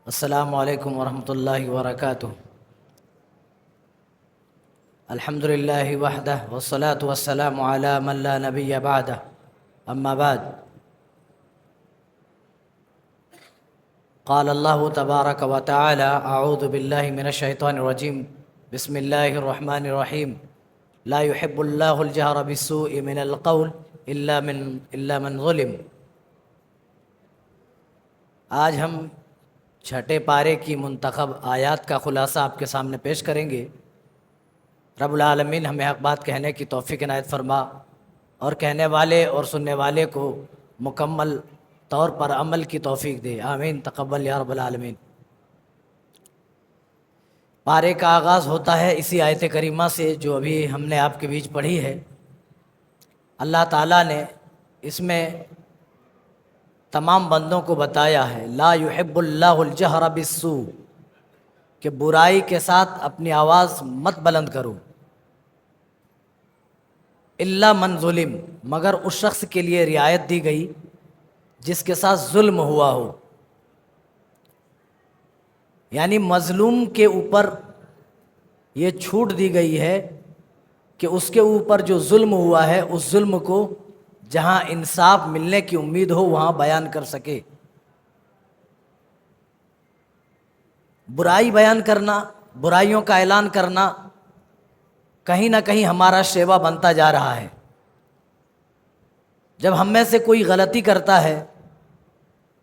السلام علیکم ورحمۃ اللہ وبرکاتہ۔ الحمد للہ وحدہ والصلاة والسلام علی من لا نبی بعدہ، اما بعد۔ قال اللہ تبارک و تعالی اعوذ باللہ من الشیطان الرجیم، بسم اللہ الرحمن الرحیم۔ لا يحب اللہ الجہر بالسوء من القول الا من ظلم۔ آج ہم چھٹے پارے کی منتخب آیات کا خلاصہ آپ کے سامنے پیش کریں گے۔ رب العالمین ہمیں حق بات کہنے کی توفیق عنایت فرما اور کہنے والے اور سننے والے کو مکمل طور پر عمل کی توفیق دے، آمین تقبل یا رب العالمین۔ پارے کا آغاز ہوتا ہے اسی آیت کریمہ سے جو ابھی ہم نے آپ کے بیچ پڑھی ہے۔ اللہ تعالیٰ نے اس میں تمام بندوں کو بتایا ہے، لا يحب اللہ الجہر بالسوء، کہ برائی کے ساتھ اپنی آواز مت بلند کرو، الا من ظلم، مگر اس شخص کے لیے رعایت دی گئی جس کے ساتھ ظلم ہوا ہو، یعنی مظلوم کے اوپر یہ چھوٹ دی گئی ہے کہ اس کے اوپر جو ظلم ہوا ہے اس ظلم کو جہاں انصاف ملنے کی امید ہو وہاں بیان کر سکے۔ برائی بیان کرنا، برائیوں کا اعلان کرنا کہیں نہ کہیں ہمارا شیوا بنتا جا رہا ہے۔ جب ہم میں سے کوئی غلطی کرتا ہے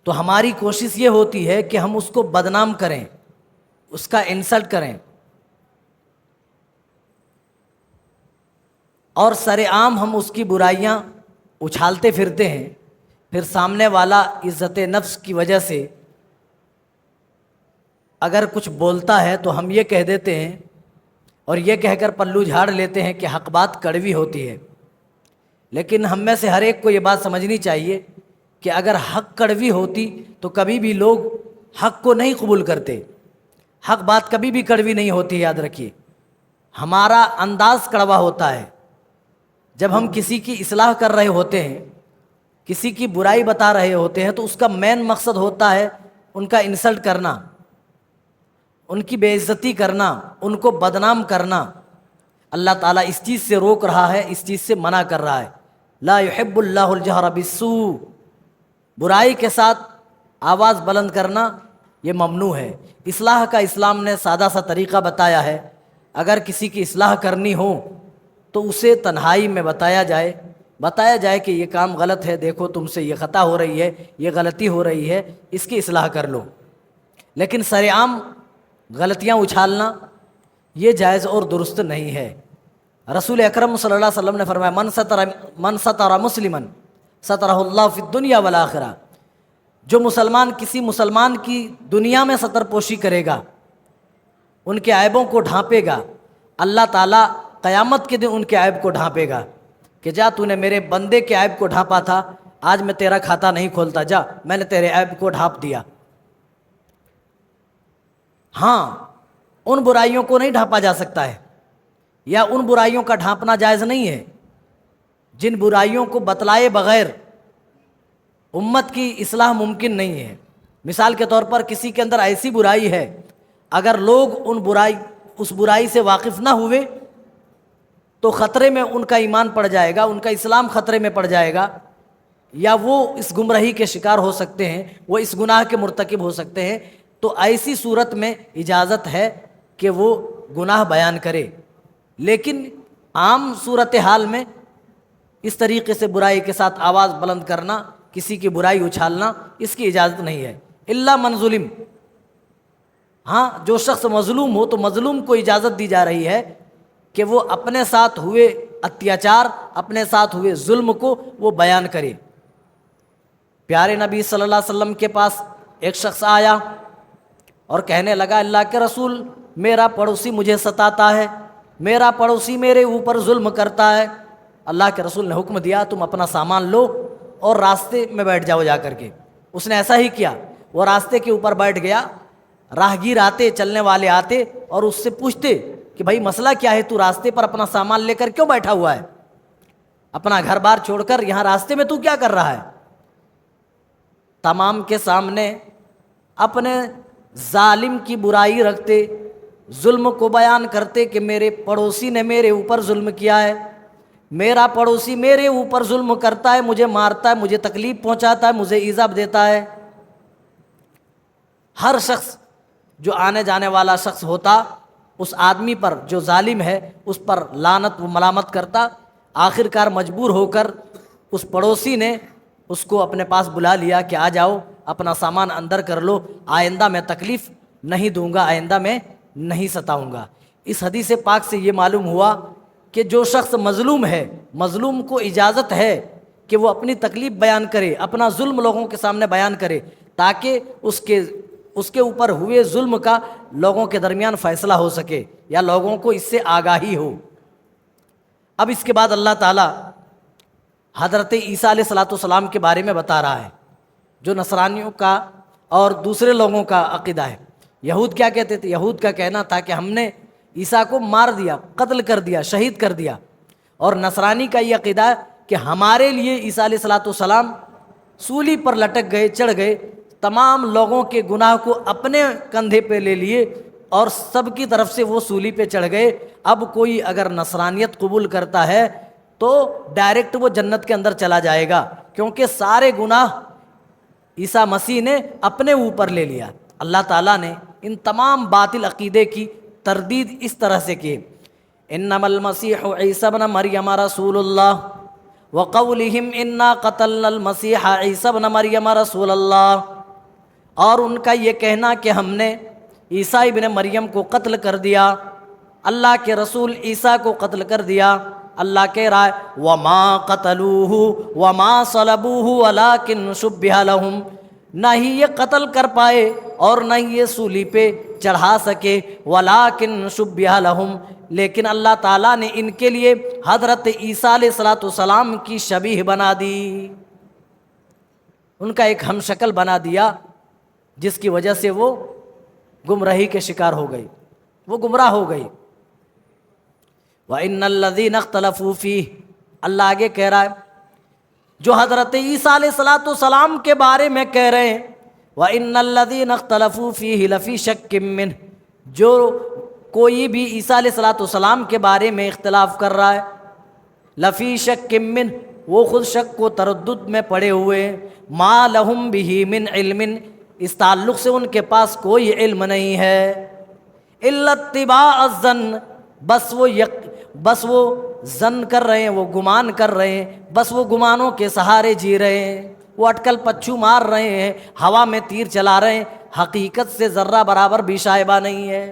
تو ہماری کوشش یہ ہوتی ہے کہ ہم اس کو بدنام کریں، اس کا انسلٹ کریں، اور سر عام ہم اس کی برائیاں اچھالتے پھرتے ہیں۔ پھر سامنے والا عزت نفس کی وجہ سے اگر کچھ بولتا ہے تو ہم یہ کہہ دیتے ہیں اور یہ کہہ کر پلو جھاڑ لیتے ہیں کہ حق بات کڑوی ہوتی ہے۔ لیکن ہم میں سے ہر ایک کو یہ بات سمجھنی چاہیے کہ اگر حق کڑوی ہوتی تو کبھی بھی لوگ حق کو نہیں قبول کرتے۔ حق بات کبھی بھی کڑوی نہیں ہوتی، یاد رکھیے۔ ہمارا انداز کڑوا ہوتا ہے۔ جب ہم کسی کی اصلاح کر رہے ہوتے ہیں، کسی کی برائی بتا رہے ہوتے ہیں، تو اس کا مین مقصد ہوتا ہے ان کا انسلٹ کرنا، ان کی بے عزتی کرنا، ان کو بدنام کرنا۔ اللہ تعالیٰ اس چیز سے روک رہا ہے، اس چیز سے منع کر رہا ہے۔ لا يحب اللہ الجہر بالسوء، برائی کے ساتھ آواز بلند کرنا یہ ممنوع ہے۔ اصلاح کا اسلام نے سادہ سا طریقہ بتایا ہے۔ اگر کسی کی اصلاح کرنی ہو تو اسے تنہائی میں بتایا جائے کہ یہ کام غلط ہے، دیکھو تم سے یہ خطا ہو رہی ہے، یہ غلطی ہو رہی ہے، اس کی اصلاح کر لو۔ لیکن سر عام غلطیاں اچھالنا یہ جائز اور درست نہیں ہے۔ رسول اکرم صلی اللہ علیہ وسلم نے فرمایا، من ستر مسلما سترہ اللہ فی الدنیا والآخرہ، جو مسلمان کسی مسلمان کی دنیا میں ستر پوشی کرے گا، ان کے عیبوں کو ڈھانپے گا، اللہ تعالیٰ قیامت کے دن ان کے عیب کو ڈھانپے گا کہ جا تو نے میرے بندے کے عیب کو ڈھانپا تھا، آج میں تیرا کھاتا نہیں کھولتا، جا میں نے تیرے عیب کو ڈھانپ دیا۔ ہاں، ان برائیوں کو نہیں ڈھانپا جا سکتا ہے، یا ان برائیوں کا ڈھانپنا جائز نہیں ہے جن برائیوں کو بتلائے بغیر امت کی اصلاح ممکن نہیں ہے۔ مثال کے طور پر کسی کے اندر ایسی برائی ہے، اگر لوگ اس برائی سے واقف نہ ہوئے تو خطرے میں ان کا ایمان پڑ جائے گا، ان کا اسلام خطرے میں پڑ جائے گا، یا وہ اس گمراہی کے شکار ہو سکتے ہیں، وہ اس گناہ کے مرتکب ہو سکتے ہیں۔ تو ایسی صورت میں اجازت ہے کہ وہ گناہ بیان کرے، لیکن عام صورتحال میں اس طریقے سے برائی کے ساتھ آواز بلند کرنا، کسی کی برائی اچھالنا، اس کی اجازت نہیں ہے۔ الا من ظلم، ہاں جو شخص مظلوم ہو تو مظلوم کو اجازت دی جا رہی ہے کہ وہ اپنے ساتھ ہوئے اتیاچار، اپنے ساتھ ہوئے ظلم کو وہ بیان کرے۔ پیارے نبی صلی اللہ علیہ وسلم کے پاس ایک شخص آیا اور کہنے لگا، اللہ کے رسول، میرا پڑوسی مجھے ستاتا ہے، میرا پڑوسی میرے اوپر ظلم کرتا ہے۔ اللہ کے رسول نے حکم دیا، تم اپنا سامان لو اور راستے میں بیٹھ جاؤ جا کر کے۔ اس نے ایسا ہی کیا، وہ راستے کے اوپر بیٹھ گیا۔ راہگیر آتے، چلنے والے آتے اور اس سے پوچھتے کہ بھائی مسئلہ کیا ہے، تو راستے پر اپنا سامان لے کر کیوں بیٹھا ہوا ہے؟ اپنا گھر بار چھوڑ کر یہاں راستے میں تو کیا کر رہا ہے؟ تمام کے سامنے اپنے ظالم کی برائی رکھتے، ظلم کو بیان کرتے کہ میرے پڑوسی نے میرے اوپر ظلم کیا ہے، میرا پڑوسی میرے اوپر ظلم کرتا ہے، مجھے مارتا ہے، مجھے تکلیف پہنچاتا ہے، مجھے ایذا دیتا ہے۔ ہر شخص جو آنے جانے والا شخص ہوتا اس آدمی پر جو ظالم ہے اس پر لعنت و ملامت کرتا، آخر کار مجبور ہو کر اس پڑوسی نے اس کو اپنے پاس بلا لیا کہ آ جاؤ اپنا سامان اندر کر لو، آئندہ میں تکلیف نہیں دوں گا، آئندہ میں نہیں ستاؤں گا۔ اس حدیث پاک سے یہ معلوم ہوا کہ جو شخص مظلوم ہے، مظلوم کو اجازت ہے کہ وہ اپنی تکلیف بیان کرے، اپنا ظلم لوگوں کے سامنے بیان کرے، تاکہ اس کے اوپر ہوئے ظلم کا لوگوں کے درمیان فیصلہ ہو سکے یا لوگوں کو اس سے آگاہی ہو۔ اب اس کے بعد اللہ تعالیٰ حضرت عیسیٰ علیہ السلام کے بارے میں بتا رہا ہے، جو نصرانیوں کا اور دوسرے لوگوں کا عقیدہ ہے۔ یہود کیا کہتے تھے؟ یہود کا کہنا تھا کہ ہم نے عیسیٰ کو مار دیا، قتل کر دیا، شہید کر دیا، اور نصرانی کا یہ عقیدہ ہے کہ ہمارے لیے عیسیٰ علیہ السلام سولی پر لٹک گئے، چڑھ گئے، تمام لوگوں کے گناہ کو اپنے کندھے پہ لے لیے اور سب کی طرف سے وہ سولی پہ چڑھ گئے۔ اب کوئی اگر نصرانیت قبول کرتا ہے تو ڈائریکٹ وہ جنت کے اندر چلا جائے گا، کیونکہ سارے گناہ عیسیٰ مسیح نے اپنے اوپر لے لیا۔ اللہ تعالیٰ نے ان تمام باطل عقیدے کی تردید اس طرح سے کی، انما المسیح عیسی ابن مریم رسول اللہ وقولہم انا قتلنا المسیح عیسی ابن مریم رسول اللہ، اور ان کا یہ کہنا کہ ہم نے عیسیٰ ابن مریم کو قتل کر دیا، اللہ کے رسول عیسیٰ کو قتل کر دیا۔ اللہ کہہ رہا ہے وما قتلوہ وما صلبوہ ولکن شبہ لہم، نہ ہی یہ قتل کر پائے اور نہ ہی یہ سولی پہ چڑھا سکے، ولکن شبہ لہم، لیکن اللہ تعالیٰ نے ان کے لیے حضرت عیسیٰ علیہ السلام کی شبیہ بنا دی، ان کا ایک ہم شکل بنا دیا، جس کی وجہ سے وہ گمراہی کے شکار ہو گئی، وہ گمراہ ہو گئی۔ وَإِنَّ الَّذِينَ اخْتَلَفُوا فِيهِ، اللہ آگے کہہ رہا ہے جو حضرت عیسیٰ علیہ السلام کے بارے میں کہہ رہے ہیں، وَإِنَّ الَّذِينَ اخْتَلَفُوا فِيهِ لَفِي شَكٍّ مِّنْهُ، جو کوئی بھی عیسیٰ علیہ السلام کے بارے میں اختلاف کر رہا ہے، لفی شک من، وہ خود شک و تردد میں پڑے ہوئے، ما لہم بہ من علم، اس تعلق سے ان کے پاس کوئی علم نہیں ہے، الا اتباع الظن، بس وہ ظن کر رہے ہیں، وہ گمان کر رہے ہیں، بس وہ گمانوں کے سہارے جی رہے ہیں، وہ اٹکل پچھو مار رہے ہیں، ہوا میں تیر چلا رہے ہیں، حقیقت سے ذرہ برابر بھی شائبہ نہیں ہے،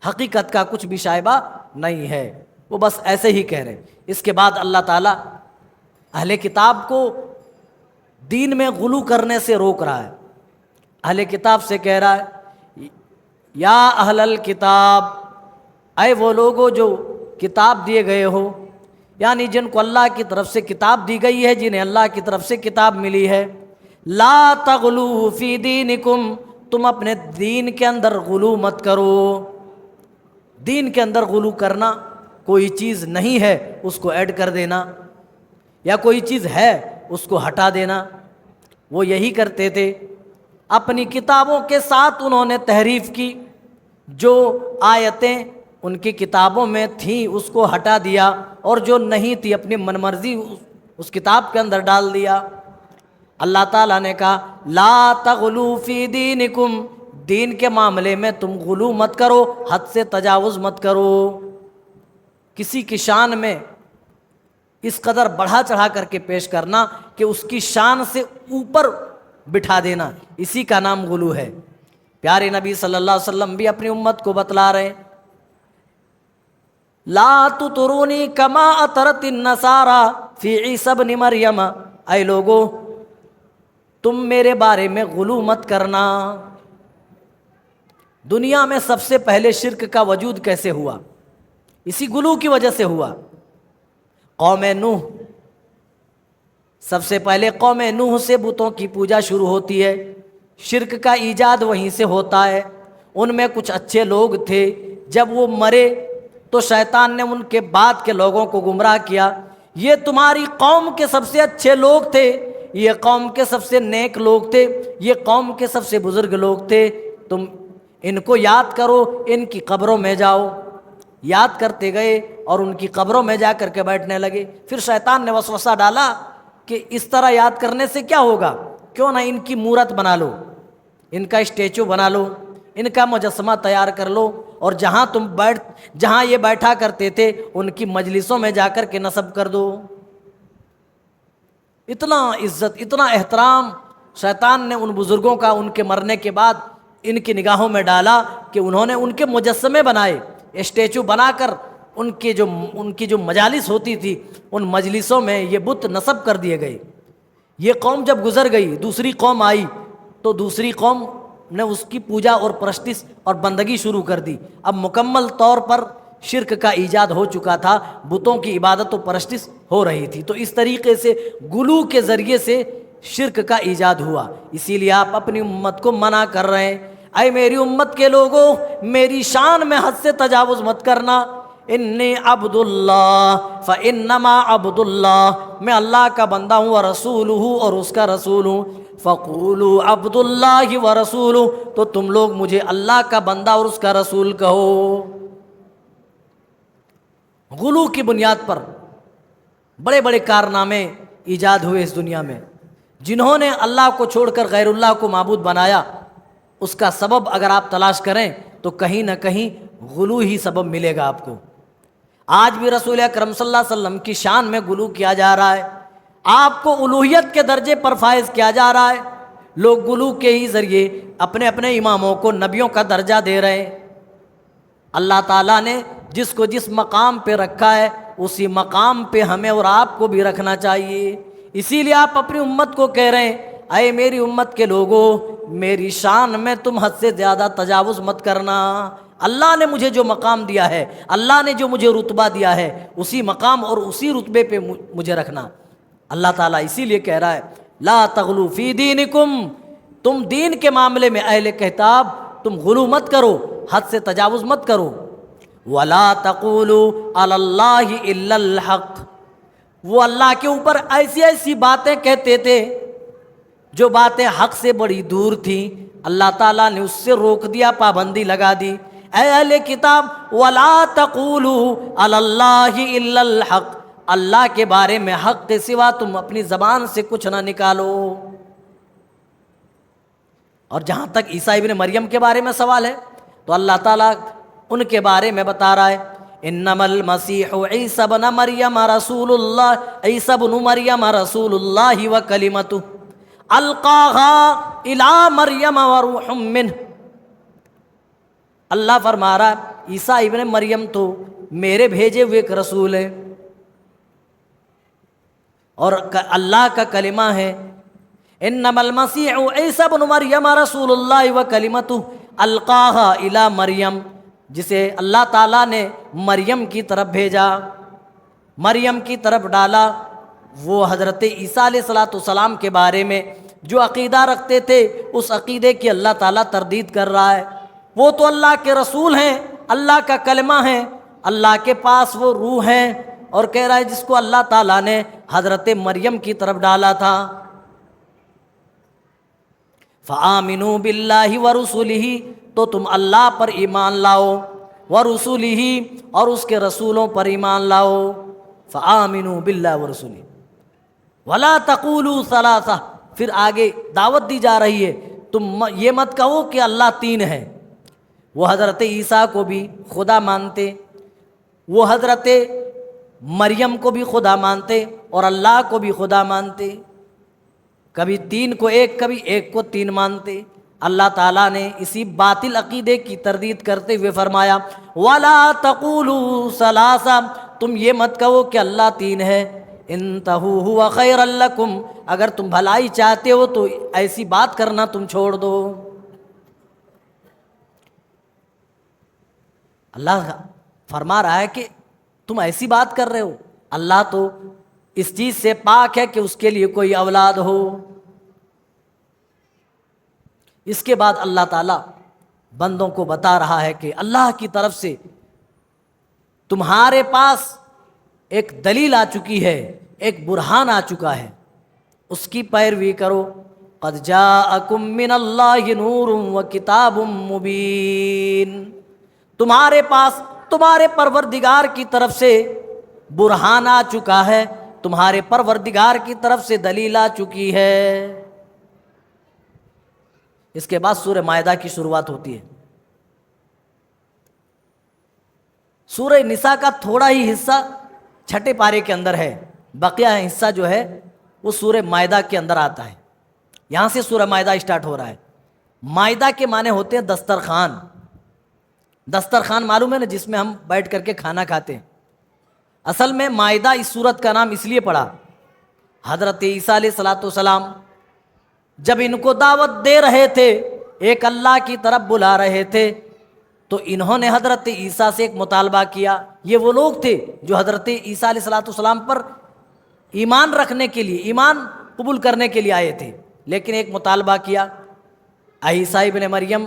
حقیقت کا کچھ بھی شائبہ نہیں ہے، وہ بس ایسے ہی کہہ رہے ہیں۔ اس کے بعد اللہ تعالیٰ اہل کتاب کو دین میں غلو کرنے سے روک رہا ہے، اہل کتاب سے کہہ رہا ہے یا اہل الکتاب، اے وہ لوگوں جو کتاب دیے گئے ہو، یعنی جن کو اللہ کی طرف سے کتاب دی گئی ہے، جنہیں اللہ کی طرف سے کتاب ملی ہے، لا تغلو فی دینکم، تم اپنے دین کے اندر غلو مت کرو۔ دین کے اندر غلو کرنا، کوئی چیز نہیں ہے اس کو ایڈ کر دینا، یا کوئی چیز ہے اس کو ہٹا دینا، وہ یہی کرتے تھے۔ اپنی کتابوں کے ساتھ انہوں نے تحریف کی، جو آیتیں ان کی کتابوں میں تھیں اس کو ہٹا دیا، اور جو نہیں تھی اپنی من مرضی اس کتاب کے اندر ڈال دیا۔ اللہ تعالیٰ نے کہا لا تغلو فی دینکم، دین کے معاملے میں تم غلو مت کرو، حد سے تجاوز مت کرو، کسی کی شان میں اس قدر بڑھا چڑھا کر کے پیش کرنا کہ اس کی شان سے اوپر بٹھا دینا، اسی کا نام غلو ہے۔ پیارے نبی صلی اللہ علیہ وسلم بھی اپنی امت کو بتلا رہے ہیں لا تطرونی کما اطرت النصارى فی عیسی ابن مریم، اے لوگو تم میرے بارے میں غلو مت کرنا۔ دنیا میں سب سے پہلے شرک کا وجود کیسے ہوا؟ اسی غلو کی وجہ سے ہوا۔ قوم نوح، سب سے پہلے قوم نوح سے بتوں کی پوجا شروع ہوتی ہے، شرک کا ایجاد وہیں سے ہوتا ہے۔ ان میں کچھ اچھے لوگ تھے، جب وہ مرے تو شیطان نے ان کے بعد کے لوگوں کو گمراہ کیا، یہ تمہاری قوم کے سب سے اچھے لوگ تھے، یہ قوم کے سب سے نیک لوگ تھے، یہ قوم کے سب سے بزرگ لوگ تھے، تم ان کو یاد کرو، ان کی قبروں میں جاؤ۔ یاد کرتے گئے اور ان کی قبروں میں جا کر کے بیٹھنے لگے۔ پھر شیطان نے وسوسہ ڈالا کہ اس طرح یاد کرنے سے کیا ہوگا، کیوں نہ ان کی مورت بنا لو، ان کا اسٹیچو بنا لو، ان کا مجسمہ تیار کر لو، اور جہاں یہ بیٹھا کرتے تھے ان کی مجلسوں میں جا کر کے نصب کر دو۔ اتنا عزت، اتنا احترام شیطان نے ان بزرگوں کا ان کے مرنے کے بعد ان کی نگاہوں میں ڈالا کہ انہوں نے ان کے مجسمے بنائے، اسٹیچو بنا کر ان کی جو مجالس ہوتی تھی ان مجلسوں میں یہ بت نصب کر دیے گئے۔ یہ قوم جب گزر گئی، دوسری قوم آئی تو دوسری قوم نے اس کی پوجا اور پرستش اور بندگی شروع کر دی۔ اب مکمل طور پر شرک کا ایجاد ہو چکا تھا، بتوں کی عبادت و پرستش ہو رہی تھی، تو اس طریقے سے گلو کے ذریعے سے شرک کا ایجاد ہوا۔ اسی لیے آپ اپنی امت کو منع کر رہے ہیں، اے میری امت کے لوگوں، میری شان میں حد سے تجاوز مت کرنا۔ انی عبد اللہ فانما عبد اللہ، میں اللہ کا بندہ ہوں، ورسولہ، اور اس کا رسول ہوں۔ فقولوا عبد اللہ ورسولہ، تو تم لوگ مجھے اللہ کا بندہ اور اس کا رسول کہو۔ غلو کی بنیاد پر بڑے بڑے کارنامے ایجاد ہوئے اس دنیا میں۔ جنہوں نے اللہ کو چھوڑ کر غیر اللہ کو معبود بنایا، اس کا سبب اگر آپ تلاش کریں تو کہیں نہ کہیں غلو ہی سبب ملے گا آپ کو۔ آج بھی رسول اکرم صلی اللہ علیہ وسلم کی شان میں غلو کیا جا رہا ہے، آپ کو الوہیت کے درجے پر فائز کیا جا رہا ہے۔ لوگ غلو کے ہی ذریعے اپنے اپنے اماموں کو نبیوں کا درجہ دے رہے ہیں۔ اللہ تعالیٰ نے جس کو جس مقام پہ رکھا ہے اسی مقام پہ ہمیں اور آپ کو بھی رکھنا چاہیے۔ اسی لیے آپ اپنی امت کو کہہ رہے ہیں، اے میری امت کے لوگوں، میری شان میں تم حد سے زیادہ تجاوز مت کرنا۔ اللہ نے مجھے جو مقام دیا ہے، اللہ نے جو مجھے رتبہ دیا ہے، اسی مقام اور اسی رتبے پہ مجھے رکھنا۔ اللہ تعالیٰ اسی لیے کہہ رہا ہے، لا تغلو فی دینکم، تم دین کے معاملے میں اہل کتاب تم غلو مت کرو، حد سے تجاوز مت کرو۔ ولا تقولوا علی اللہ الا الحق، وہ اللہ کے اوپر ایسی ایسی باتیں کہتے تھے جو باتیں حق سے بڑی دور تھیں، اللہ تعالیٰ نے اس سے روک دیا، پابندی لگا دی۔ اے اہل کتاب، ولا تقولوا علی اللہ الا الحق، اللہ کے بارے میں حق کے سوا تم اپنی زبان سے کچھ نہ نکالو۔ اور جہاں تک عیسیٰ ابن مریم کے بارے میں سوال ہے تو اللہ تعالیٰ ان کے بارے میں بتا رہا ہے، انما المسیح عیسی ابن مریم رسول اللہ، عیسی ابن مریم رسول اللہ وکلمتہ القاها الی مریم وروح منہ۔ اللہ فرما رہا ہے عیسیٰ ابن مریم تو میرے بھیجے ہوئے ایک رسول ہے اور اللہ کا کلمہ ہے۔ انما المسیح عیسی ابن مریم رسول اللہ وکلمتہ القاها الی مریم، جسے اللہ تعالیٰ نے مریم کی طرف بھیجا، مریم کی طرف ڈالا۔ وہ حضرت عیسیٰ علیہ السلام کے بارے میں جو عقیدہ رکھتے تھے اس عقیدے کی اللہ تعالیٰ تردید کر رہا ہے۔ وہ تو اللہ کے رسول ہیں، اللہ کا کلمہ ہے، اللہ کے پاس وہ روح ہیں، اور کہہ رہا ہے جس کو اللہ تعالیٰ نے حضرت مریم کی طرف ڈالا تھا۔ فآمنوا باللہ ورسلہ، تو تم اللہ پر ایمان لاؤ، ورسلہ، اور اس کے رسولوں پر ایمان لاؤ۔ فآمنوا باللہ ورسلہ ولا تقولوا ثلاثہ، پھر آگے دعوت دی جا رہی ہے تم یہ مت کہو کہ اللہ تین ہے۔ وہ حضرت عیسیٰ کو بھی خدا مانتے، وہ حضرت مریم کو بھی خدا مانتے اور اللہ کو بھی خدا مانتے، کبھی تین کو ایک، کبھی ایک کو تین مانتے۔ اللہ تعالیٰ نے اسی باطل عقیدے کی تردید کرتے ہوئے فرمایا، وَلَا تَقُولُوا ثَلَاثَةً، تم یہ مت کہو کہ اللہ تین ہے، انتہوا هُوَ خَيْرًا لَكُمْ، اگر تم بھلائی چاہتے ہو تو ایسی بات کرنا تم چھوڑ دو۔ اللہ فرما رہا ہے کہ تم ایسی بات کر رہے ہو، اللہ تو اس چیز سے پاک ہے کہ اس کے لیے کوئی اولاد ہو۔ اس کے بعد اللہ تعالیٰ بندوں کو بتا رہا ہے کہ اللہ کی طرف سے تمہارے پاس ایک دلیل آ چکی ہے، ایک برہان آ چکا ہے، اس کی پیروی کرو۔ قد جاءکم من اللہ نور و کتاب مبین، تمہارے پاس تمہارے پروردگار کی طرف سے برہان آ چکا ہے، تمہارے پروردگار کی طرف سے دلیل آ چکی ہے۔ اس کے بعد سورہ مائدہ کی شروعات ہوتی ہے۔ سورہ نساء کا تھوڑا ہی حصہ چھٹے پارے کے اندر ہے، بقیہ حصہ جو ہے وہ سورہ مائدہ کے اندر آتا ہے۔ یہاں سے سورہ مائدہ اسٹارٹ ہو رہا ہے۔ مائدہ کے معنی ہوتے ہیں دسترخوان۔ دسترخوان معلوم ہے نا، جس میں ہم بیٹھ کر کے کھانا کھاتے ہیں۔ اصل میں مائدہ اس سورت کا نام اس لیے پڑا، حضرت عیسیٰ علیہ السلام جب ان کو دعوت دے رہے تھے، ایک اللہ کی طرف بلا رہے تھے، تو انہوں نے حضرت عیسیٰ سے ایک مطالبہ کیا۔ یہ وہ لوگ تھے جو حضرت عیسیٰ علیہ السلام پر ایمان رکھنے کے لیے، ایمان قبول کرنے کے لیے آئے تھے، لیکن ایک مطالبہ کیا، عیسیٰ ابن مریم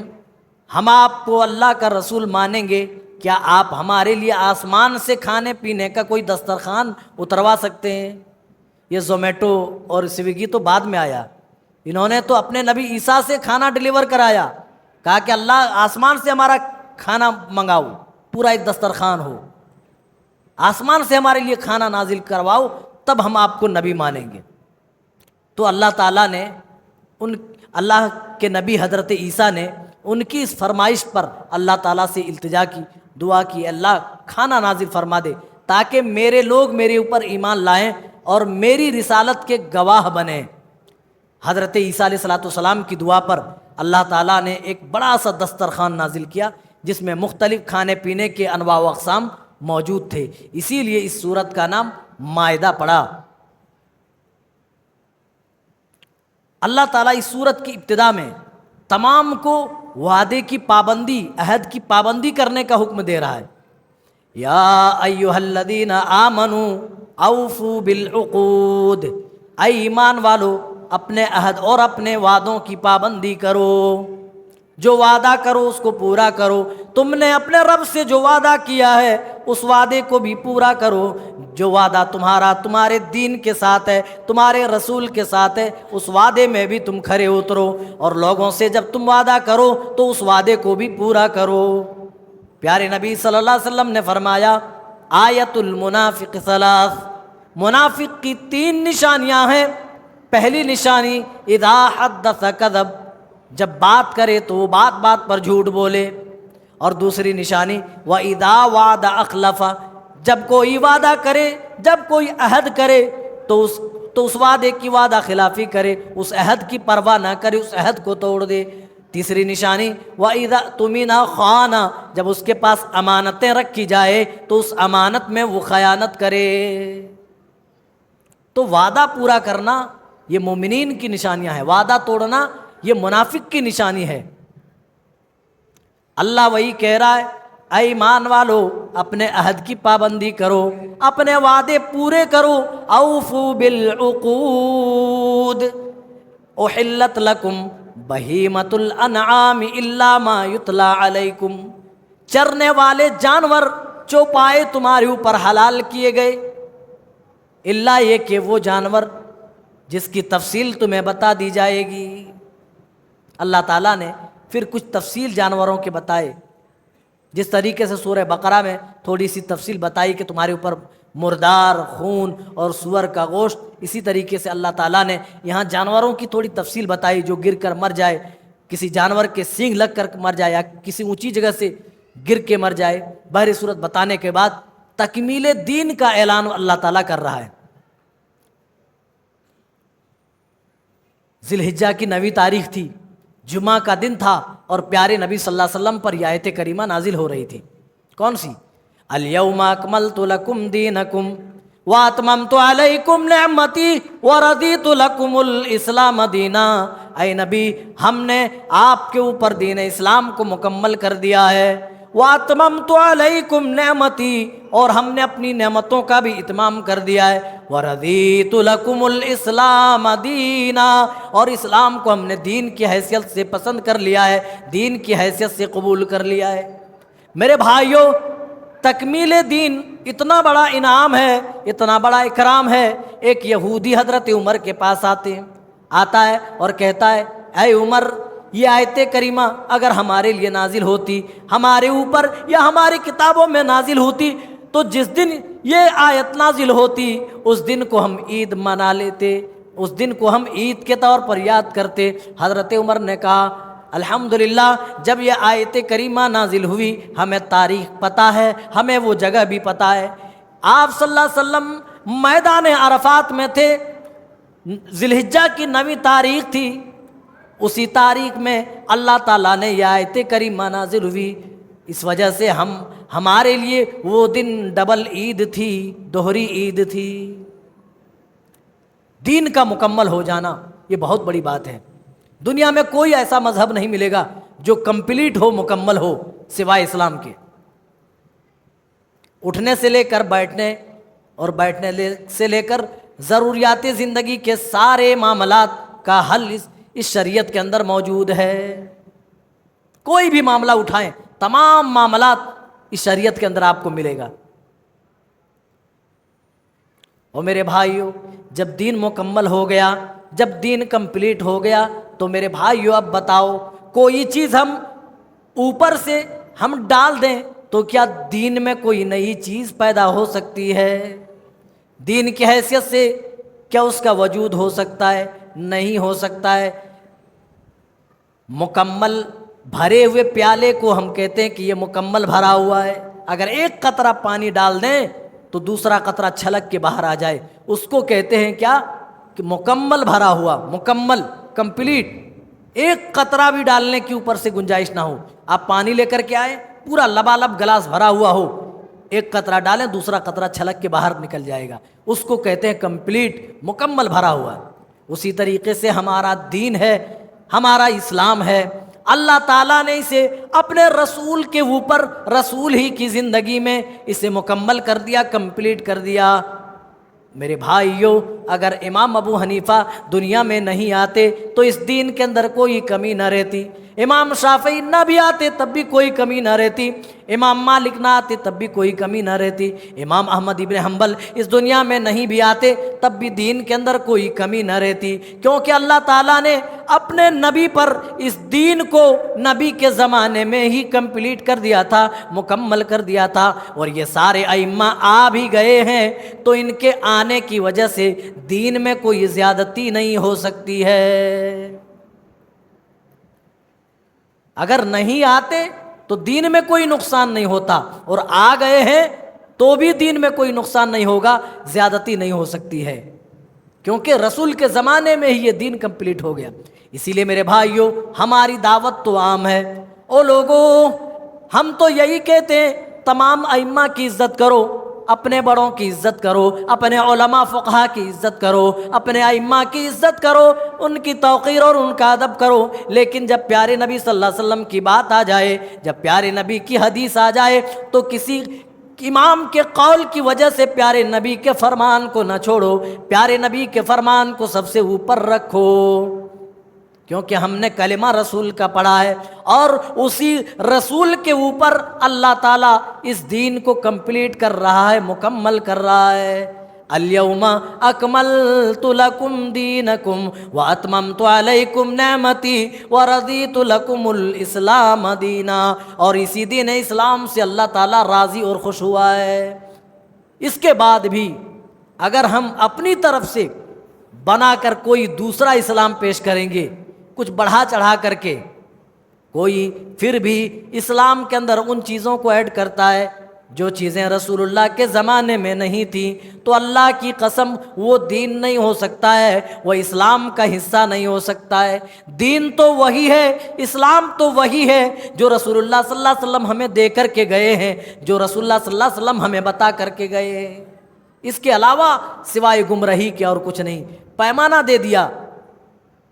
ہم آپ کو اللہ کا رسول مانیں گے، کیا آپ ہمارے لیے آسمان سے کھانے پینے کا کوئی دسترخوان اتروا سکتے ہیں؟ یہ زومیٹو اور سویگی تو بعد میں آیا، انہوں نے تو اپنے نبی عیسیٰ سے کھانا ڈیلیور کرایا، کہا کہ اللہ آسمان سے ہمارا کھانا منگاؤ، پورا ایک دسترخوان ہو، آسمان سے ہمارے لیے کھانا نازل کرواؤ، تب ہم آپ کو نبی مانیں گے۔ تو اللہ تعالیٰ نے اللہ کے نبی حضرت عیسیٰ نے ان کی اس فرمائش پر اللہ تعالیٰ سے التجا کی، دعا کی، اللہ کھانا نازل فرما دے تاکہ میرے لوگ میرے اوپر ایمان لائیں اور میری رسالت کے گواہ بنیں۔ حضرت عیسیٰ علیہ السلام کی دعا پر اللہ تعالیٰ نے ایک بڑا سا دسترخوان نازل کیا، جس میں مختلف کھانے پینے کے انواع و اقسام موجود تھے، اسی لیے اس سورت کا نام مائدہ پڑا۔ اللہ تعالیٰ اس سورت کی ابتدا میں تمام کو وعدے کی پابندی، عہد کی پابندی کرنے کا حکم دے رہا ہے۔ یا ایھا الذین آمنوا اوفوا بالعقود، اے ایمان والو اپنے عہد اور اپنے وعدوں کی پابندی کرو، جو وعدہ کرو اس کو پورا کرو، تم نے اپنے رب سے جو وعدہ کیا ہے اس وعدے کو بھی پورا کرو، جو وعدہ تمہارا تمہارے دین کے ساتھ ہے، تمہارے رسول کے ساتھ ہے، اس وعدے میں بھی تم کھرے اترو، اور لوگوں سے جب تم وعدہ کرو تو اس وعدے کو بھی پورا کرو۔ پیارے نبی صلی اللہ علیہ وسلم نے فرمایا، آیت المنافق ثلاث، منافق کی 3 نشانیاں ہیں۔ پہلی نشانی اذا حدث کذب، جب بات کرے تو وہ بات بات پر جھوٹ بولے، اور دوسری نشانی وَإِذَا وَعَدَ أَخْلَفَ، جب کوئی وعدہ کرے، جب کوئی عہد کرے تو اس وعدے کی وعدہ خلافی کرے، اس عہد کی پرواہ نہ کرے، اس عہد کو توڑ دے۔ تیسری نشانی وَإِذَا اؤْتُمِنَ خَانَ، جب اس کے پاس امانتیں رکھی جائے تو اس امانت میں وہ خیانت کرے۔ تو وعدہ پورا کرنا یہ مومنین کی نشانیاں ہیں، وعدہ توڑنا یہ منافق کی نشانی ہے۔ اللہ وہی کہہ رہا ہے، اے ایمان والو اپنے عہد کی پابندی کرو، اپنے وعدے پورے کرو، اوفوا بالعقود، احلت لکم بہیمۃ الانعام الا ما یتلی علیکم، چرنے والے جانور چوپائے تمہارے اوپر حلال کیے گئے، الا یہ کہ وہ جانور جس کی تفصیل تمہیں بتا دی جائے گی۔ اللہ تعالیٰ نے پھر کچھ تفصیل جانوروں کے بتائے، جس طریقے سے سورہ بقرہ میں تھوڑی سی تفصیل بتائی کہ تمہارے اوپر مردار خون اور سور کا گوشت، اسی طریقے سے اللہ تعالیٰ نے یہاں جانوروں کی تھوڑی تفصیل بتائی، جو گر کر مر جائے، کسی جانور کے سینگ لگ کر مر جائے، یا کسی اونچی جگہ سے گر کے مر جائے، بہر صورت بتانے کے بعد تکمیل دین کا اعلان اللہ تعالیٰ کر رہا ہے۔ ذی الحجہ کی 9ویں تاریخ تھی، جمعہ کا دن تھا، اور پیارے نبی صلی اللہ علیہ وسلم پر یہ آیت کریمہ نازل ہو رہی تھی۔ کون سی؟ الیوم اکملت لکم دینکم واتممت علیکم نعمتی ورضیت لکم الاسلام دینا، اے نبی ہم نے آپ کے اوپر دین اسلام کو مکمل کر دیا ہے، واتممت علیکم نعمتی، اور ہم نے اپنی نعمتوں کا بھی اتمام کر دیا ہے، ورضیت لکم الاسلام دینا، اور اسلام کو ہم نے دین کی حیثیت سے پسند کر لیا ہے، دین کی حیثیت سے قبول کر لیا ہے۔ میرے بھائیوں، تکمیل دین اتنا بڑا انعام ہے، اتنا بڑا اکرام ہے۔ ایک یہودی حضرت عمر کے پاس آتے ہیں، آتا ہے اور کہتا ہے اے عمر یہ آیت کریمہ اگر ہمارے لیے نازل ہوتی، ہمارے اوپر یا ہماری کتابوں میں نازل ہوتی، تو جس دن یہ آیت نازل ہوتی اس دن کو ہم عید منا لیتے، اس دن کو ہم عید کے طور پر یاد کرتے۔ حضرت عمر نے کہا الحمدللہ جب یہ آیت کریمہ نازل ہوئی ہمیں تاریخ پتہ ہے، ہمیں وہ جگہ بھی پتہ ہے۔ آپ صلی اللہ علیہ وسلم میدان عرفات میں تھے، ذی الحجہ کی 9 تاریخ تھی، اسی تاریخ میں اللہ تعالیٰ نے یہ آیت کریمہ نازل ہوئی، اس وجہ سے ہمارے لیے وہ دن ڈبل عید تھی، دوہری عید تھی۔ دین کا مکمل ہو جانا یہ بہت بڑی بات ہے۔ دنیا میں کوئی ایسا مذہب نہیں ملے گا جو کمپلیٹ ہو، مکمل ہو، سوائے اسلام کے۔ اٹھنے سے لے کر بیٹھنے اور بیٹھنے سے لے کر ضروریات زندگی کے سارے معاملات کا حل اس شریعت کے اندر موجود ہے۔ کوئی بھی معاملہ اٹھائیں، تمام معاملات اس شریعت کے اندر آپ کو ملے گا۔ اور میرے بھائیو جب دین مکمل ہو گیا، جب دین کمپلیٹ ہو گیا تو میرے بھائیو اب بتاؤ کوئی چیز ہم اوپر سے ہم ڈال دیں تو کیا دین میں کوئی نئی چیز پیدا ہو سکتی ہے؟ دین کی حیثیت سے کیا اس کا وجود ہو سکتا ہے؟ نہیں ہو سکتا ہے۔ مکمل بھرے ہوئے پیالے کو ہم کہتے ہیں کہ یہ مکمل بھرا ہوا ہے، اگر ایک قطرہ پانی ڈال دیں تو دوسرا قطرہ چھلک کے باہر آ جائے، اس کو کہتے ہیں کیا؟ کہ مکمل بھرا ہوا، مکمل، کمپلیٹ۔ ایک قطرہ بھی ڈالنے کی اوپر سے گنجائش نہ ہو۔ آپ پانی لے کر کے آئیں، پورا لبالب گلاس بھرا ہوا ہو، ایک قطرہ ڈالیں دوسرا قطرہ چھلک کے باہر نکل جائے گا، اس کو کہتے ہیں کمپلیٹ، مکمل بھرا ہوا۔ اسی طریقے سے ہمارا دین ہے، ہمارا اسلام ہے، اللہ تعالیٰ نے اسے اپنے رسول کے اوپر، رسول ہی کی زندگی میں اسے مکمل کر دیا، کمپلیٹ کر دیا۔ میرے بھائیوں اگر امام ابو حنیفہ دنیا میں نہیں آتے تو اس دین کے اندر کوئی کمی نہ رہتی، امام شافعی نہ بھی آتے تب بھی کوئی کمی نہ رہتی، امام مالک نہ آتے تب بھی کوئی کمی نہ رہتی، امام احمد ابن حنبل اس دنیا میں نہیں بھی آتے تب بھی دین کے اندر کوئی کمی نہ رہتی، کیونکہ اللہ تعالیٰ نے اپنے نبی پر اس دین کو نبی کے زمانے میں ہی کمپلیٹ کر دیا تھا، مکمل کر دیا تھا۔ اور یہ سارے ائمہ آ بھی گئے ہیں تو ان کے آنے کی وجہ سے دین میں کوئی زیادتی نہیں ہو سکتی ہے۔ اگر نہیں آتے تو دین میں کوئی نقصان نہیں ہوتا، اور آ گئے ہیں تو بھی دین میں کوئی نقصان نہیں ہوگا، زیادتی نہیں ہو سکتی ہے، کیونکہ رسول کے زمانے میں ہی یہ دین کمپلیٹ ہو گیا۔ اسی لیے میرے بھائیوں ہماری دعوت تو عام ہے، او لوگوں ہم تو یہی کہتے ہیں تمام ائمہ کی عزت کرو، اپنے بڑوں کی عزت کرو، اپنے علماء فقہا کی عزت کرو، اپنے ائمہ کی عزت کرو، ان کی توقیر اور ان کا ادب کرو، لیکن جب پیارے نبی صلی اللہ علیہ وسلم کی بات آ جائے، جب پیارے نبی کی حدیث آ جائے تو کسی امام کے قول کی وجہ سے پیارے نبی کے فرمان کو نہ چھوڑو، پیارے نبی کے فرمان کو سب سے اوپر رکھو، کیونکہ ہم نے کلمہ رسول کا پڑھا ہے، اور اسی رسول کے اوپر اللہ تعالیٰ اس دین کو کمپلیٹ کر رہا ہے، مکمل کر رہا ہے۔ الیوم اکملت لکم دینکم واتممت علیکم نعمتی ورضیت لکم الاسلام دینا، اور اسی دین اسلام سے اللہ تعالیٰ راضی اور خوش ہوا ہے۔ اس کے بعد بھی اگر ہم اپنی طرف سے بنا کر کوئی دوسرا اسلام پیش کریں گے، کچھ بڑھا چڑھا کر کے، کوئی پھر بھی اسلام کے اندر ان چیزوں کو ایڈ کرتا ہے جو چیزیں رسول اللہ کے زمانے میں نہیں تھیں، تو اللہ کی قسم وہ دین نہیں ہو سکتا ہے، وہ اسلام کا حصہ نہیں ہو سکتا ہے۔ دین تو وہی ہے، اسلام تو وہی ہے جو رسول اللہ صلی اللہ علیہ وسلم ہمیں دے کر کے گئے ہیں، جو رسول اللہ صلی اللہ علیہ وسلم ہمیں بتا کر کے گئے ہیں، اس کے علاوہ سوائے گمراہی کے اور کچھ نہیں۔ پیمانہ دے دیا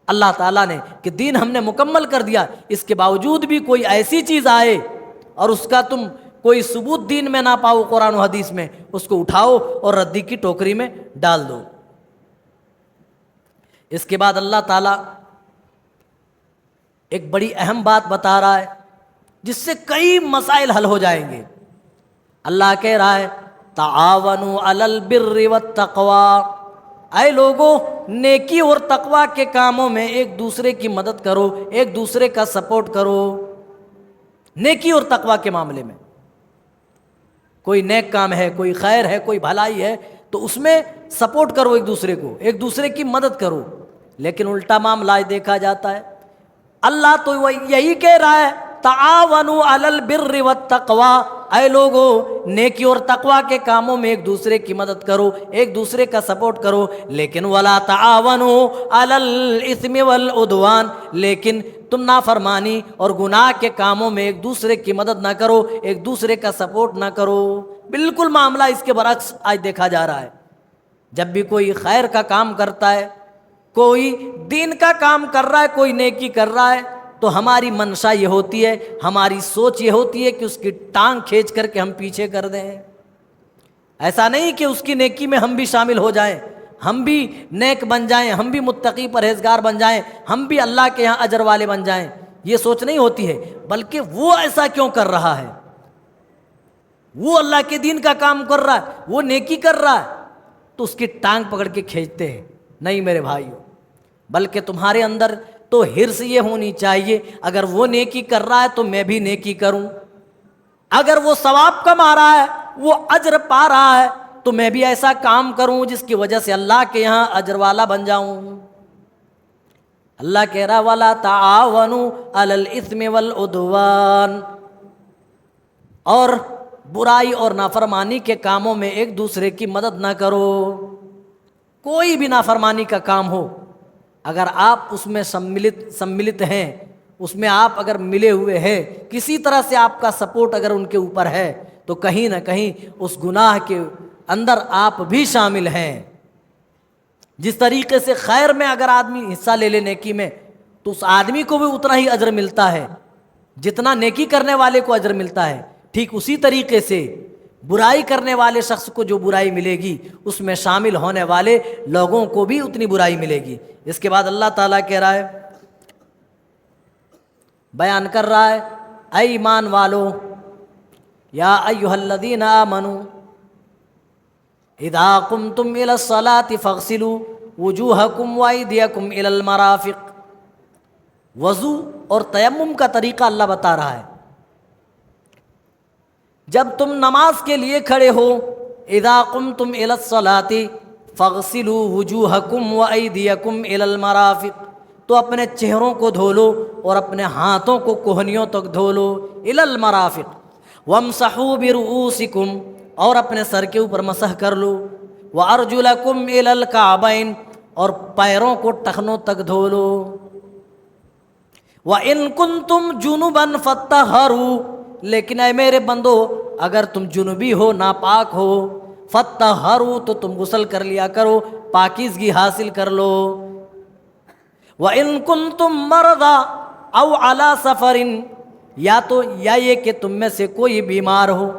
اللہ تعالیٰ نے کہ دین ہم نے مکمل کر دیا، اس کے باوجود بھی کوئی ایسی چیز آئے اور اس کا تم کوئی ثبوت دین میں نہ پاؤ قرآن و حدیث میں، اس کو اٹھاؤ اور ردی کی ٹوکری میں ڈال دو۔ اس کے بعد اللہ تعالیٰ ایک بڑی اہم بات بتا رہا ہے جس سے کئی مسائل حل ہو جائیں گے۔ اللہ کہہ رہا ہے تعاونوا علی البر والتقوی، اے لوگوں نیکی اور تقوی کے کاموں میں ایک دوسرے کی مدد کرو، ایک دوسرے کا سپورٹ کرو۔ نیکی اور تقوی کے معاملے میں کوئی نیک کام ہے، کوئی خیر ہے، کوئی بھلائی ہے تو اس میں سپورٹ کرو ایک دوسرے کو، ایک دوسرے کی مدد کرو۔ لیکن الٹا معاملہ دیکھا جاتا ہے، اللہ تو یہی کہہ رہا ہے تعاونوا علی البر والتقوی، اے لوگو نیکی اور تقوی کے کاموں میں ایک دوسرے کی مدد کرو، ایک دوسرے کا سپورٹ کرو، لیکن ولا تعاونوا علی الاثم والعدوان، لیکن تم نافرمانی اور گناہ کے کاموں میں ایک دوسرے کی مدد نہ کرو، ایک دوسرے کا سپورٹ نہ کرو۔ بالکل معاملہ اس کے برعکس آج دیکھا جا رہا ہے۔ جب بھی کوئی خیر کا کام کرتا ہے، کوئی دین کا کام کر رہا ہے، کوئی نیکی کر رہا ہے، تو ہماری منشا یہ ہوتی ہے، ہماری سوچ یہ ہوتی ہے کہ اس کی ٹانگ کھینچ کر کے ہم پیچھے کر دیں۔ ایسا نہیں کہ اس کی نیکی میں ہم بھی شامل ہو جائیں، ہم بھی نیک بن جائیں، ہم بھی متقی پرہیزگار بن جائیں، ہم بھی اللہ کے یہاں اجر والے بن جائیں، یہ سوچ نہیں ہوتی ہے، بلکہ وہ ایسا کیوں کر رہا ہے، وہ اللہ کے دین کا کام کر رہا ہے، وہ نیکی کر رہا ہے، تو اس کی ٹانگ پکڑ کے کھینچتے ہیں۔ نہیں میرے بھائیو، بلکہ تمہارے اندر تو حرص یہ ہونی چاہیے، اگر وہ نیکی کر رہا ہے تو میں بھی نیکی کروں، اگر وہ ثواب کما رہا ہے، وہ اجر پا رہا ہے، تو میں بھی ایسا کام کروں جس کی وجہ سے اللہ کے یہاں اجر والا بن جاؤں۔ اللہ کہہ رہا وَلَا تَعَاوَنُوا عَلَى الْإِثْمِ وَالْعُدْوَانِ، اور برائی اور نافرمانی کے کاموں میں ایک دوسرے کی مدد نہ کرو۔ کوئی بھی نافرمانی کا کام ہو، اگر آپ اس میں سملت ہیں، اس میں آپ اگر ملے ہوئے ہیں، کسی طرح سے آپ کا سپورٹ اگر ان کے اوپر ہے، تو کہیں نہ کہیں اس گناہ کے اندر آپ بھی شامل ہیں۔ جس طریقے سے خیر میں اگر آدمی حصہ لے لے نیکی میں، تو اس آدمی کو بھی اتنا ہی اجر ملتا ہے جتنا نیکی کرنے والے کو اجر ملتا ہے۔ ٹھیک اسی طریقے سے برائی کرنے والے شخص کو جو برائی ملے گی، اس میں شامل ہونے والے لوگوں کو بھی اتنی برائی ملے گی۔ اس کے بعد اللہ تعالیٰ کہہ رہا ہے، بیان کر رہا ہے، اے ایمان والو، یا ایھا الذین آمنوا اذا قمتم الی الصلاۃ فاغسلوا وجوہکم وایدیکم الی المرافق۔ وضو اور تیمم کا طریقہ اللہ بتا رہا ہے۔ جب تم نماز کے لیے کھڑے ہو، اذا قمتم الی الصلاۃ فاغسلوا وجوہکم وایدیکم الی المرافق، تو اپنے چہروں کو دھو لو اور اپنے ہاتھوں کو کوہنیوں تک دھو لو، الی المرافق، وامسحوا برؤوسکم، اور اپنے سر کے اوپر مسح کر لو، وارجلکم الی الکعبین، اور پیروں کو ٹخنوں تک دھو لو، وَإِن كُنتُمْ جُنُبًا فَاتَّطَہَّرُوا، لیکن اے میرے بندو اگر تم جنوبی ہو، ناپاک ہو، فَاتَّطَہَّرُوا، تو تم غسل کر لیا کرو، پاکیزگی حاصل کر لو، وَإِن كُنتُم مَّرْضَىٰ أَوْ عَلَىٰ سَفَرٍ، یا یہ کہ تم میں سے کوئی بیمار ہو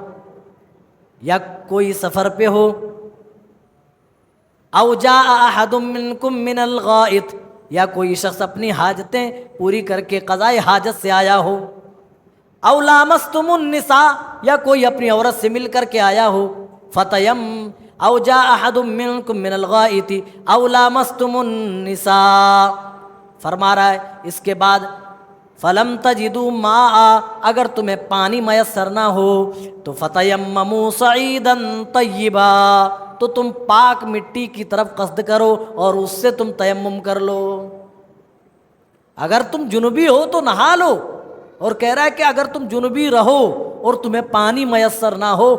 یا کوئی سفر پہ ہو، أَوْ جَاءَ أَحَدٌ مِّنكُم مِّنَ الْغَائِطِ، یا کوئی شخص اپنی حاجتیں پوری کر کے قضائے حاجت سے آیا ہو، أَوْ لَامَسْتُمُ النِّسَاءَ، یا کوئی اپنی عورت سے مل کر کے آیا ہو، أَوْ جَاءَ أَحَدٌ مِّنكُم مِّنَ الْغَائِطِ أَوْ لَامَسْتُمُ النِّسَاءَ، فرما رہا ہے اس کے بعد فَلَمْ تَجِدُوا مَاءً، اگر تمہیں پانی میسر نہ ہو تو فَتَيَمَّمُوا صَعِيدًا طَيِّبًا، تو تم پاک مٹی کی طرف قصد کرو اور اس سے تم تیمم کر لو۔ اگر تم جنوبی ہو تو نہا لو، اور کہہ رہا ہے کہ اگر تم جنوبی رہو اور تمہیں پانی میسر نہ ہو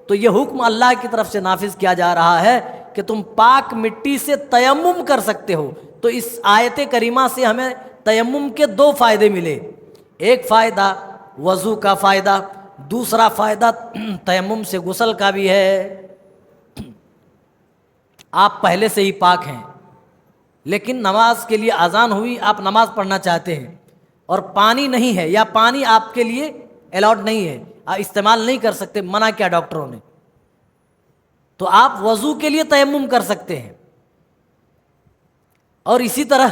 تو یہ حکم اللہ کی طرف سے نافذ کیا جا رہا ہے کہ تم پاک مٹی سے تیمم کر سکتے ہو۔ تو اس آیت کریمہ سے ہمیں تیمم کے دو فائدے ملے، ایک فائدہ وضو کا فائدہ، دوسرا فائدہ تیمم سے غسل کا بھی ہے۔ آپ پہلے سے ہی پاک ہیں، لیکن نماز کے لیے اذان ہوئی، آپ نماز پڑھنا چاہتے ہیں اور پانی نہیں ہے یا پانی آپ کے لیے الاؤڈ نہیں ہے، آپ استعمال نہیں کر سکتے، منع کیا ڈاکٹروں نے، تو آپ وضو کے لیے تیمم کر سکتے ہیں۔ اور اسی طرح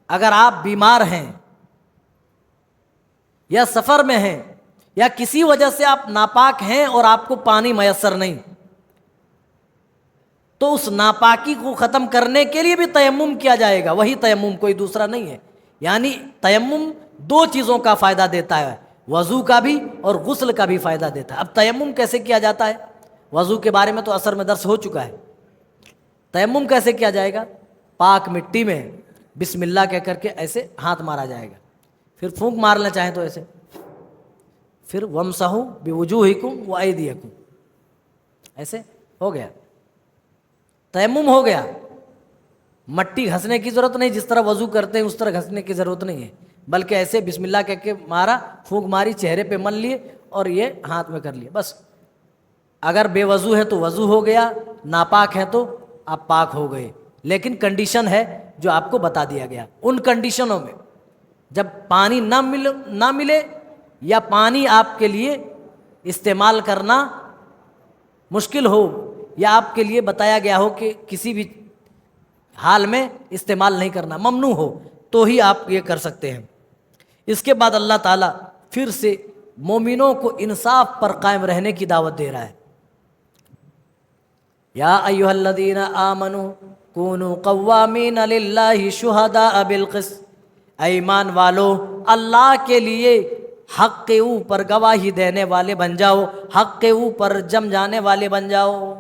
اگر آپ بیمار ہیں یا سفر میں ہیں یا کسی وجہ سے آپ ناپاک ہیں اور آپ کو پانی میسر نہیں، تو اس ناپاکی کو ختم کرنے کے لیے بھی تیمم کیا جائے گا، وہی تیمم، کوئی دوسرا نہیں ہے۔ یعنی تیمم دو چیزوں کا فائدہ دیتا ہے، وضو کا بھی اور غسل کا بھی فائدہ دیتا ہے۔ اب تیمم کیسے کیا جاتا ہے؟ وضو کے بارے میں تو اثر میں درس ہو چکا ہے، تیمم کیسے کیا جائے گا؟ پاک مٹی میں بسم اللہ کہہ کر کے ایسے ہاتھ مارا جائے گا، پھر پھونک مارنا چاہیں تو ایسے، پھر وَامْسَحُوا بِوُجُوهِكُمْ وَأَيْدِيَكُمْ، ایسے ہو گیا، تیمم ہو گیا۔ مٹی گھسنے کی ضرورت نہیں، جس طرح وضو کرتے ہیں اس طرح گھسنے کی ضرورت نہیں ہے، بلکہ ایسے بسم اللہ کہہ کے مارا، پھونک ماری، چہرے پہ مل لیے اور یہ ہاتھ میں کر لیے، بس۔ اگر بے وضو ہے تو وضو ہو گیا، ناپاک ہے تو آپ پاک ہو گئے، لیکن کنڈیشن ہے جو آپ کو بتا دیا گیا۔ ان کنڈیشنوں میں جب پانی نہ ملے یا پانی آپ کے لیے استعمال کرنا مشکل ہو، یا آپ کے لیے بتایا گیا ہو کہ کسی بھی حال میں استعمال نہیں کرنا، ممنوع ہو، تو ہی آپ یہ کر سکتے ہیں۔ اس کے بعد اللہ تعالیٰ پھر سے مومنوں کو انصاف پر قائم رہنے کی دعوت دے رہا ہے۔ یا ایھا الذین آمنوا کونوا قوامین للہ شہداء بالقسط، اے ایمان والو اللہ کے لیے حق کے اوپر گواہی دینے والے بن جاؤ، حق کے اوپر جم جانے والے بن جاؤ۔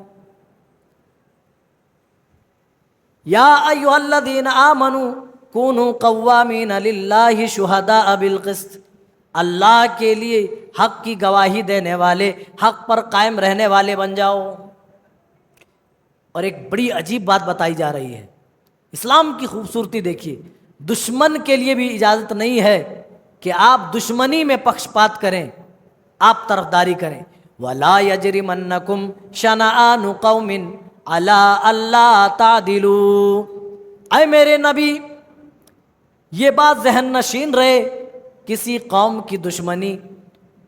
یا ایھا الذین آمنوا کونوا قوامین للہ شہداء بالقسط، اللہ کے لیے حق کی گواہی دینے والے، حق پر قائم رہنے والے بن جاؤ۔ اور ایک بڑی عجیب بات بتائی جا رہی ہے، اسلام کی خوبصورتی دیکھیے، دشمن کے لیے بھی اجازت نہیں ہے کہ آپ دشمنی میں پکشپات کریں، آپ طرفداری کریں۔ وَلَا يَجْرِمَنَّكُمْ شَنَآنُ قَوْمٍ عَلَىٰ أَلَّا تَعْدِلُوا، اے میرے نبی یہ بات ذہن نشین رہے، کسی قوم کی دشمنی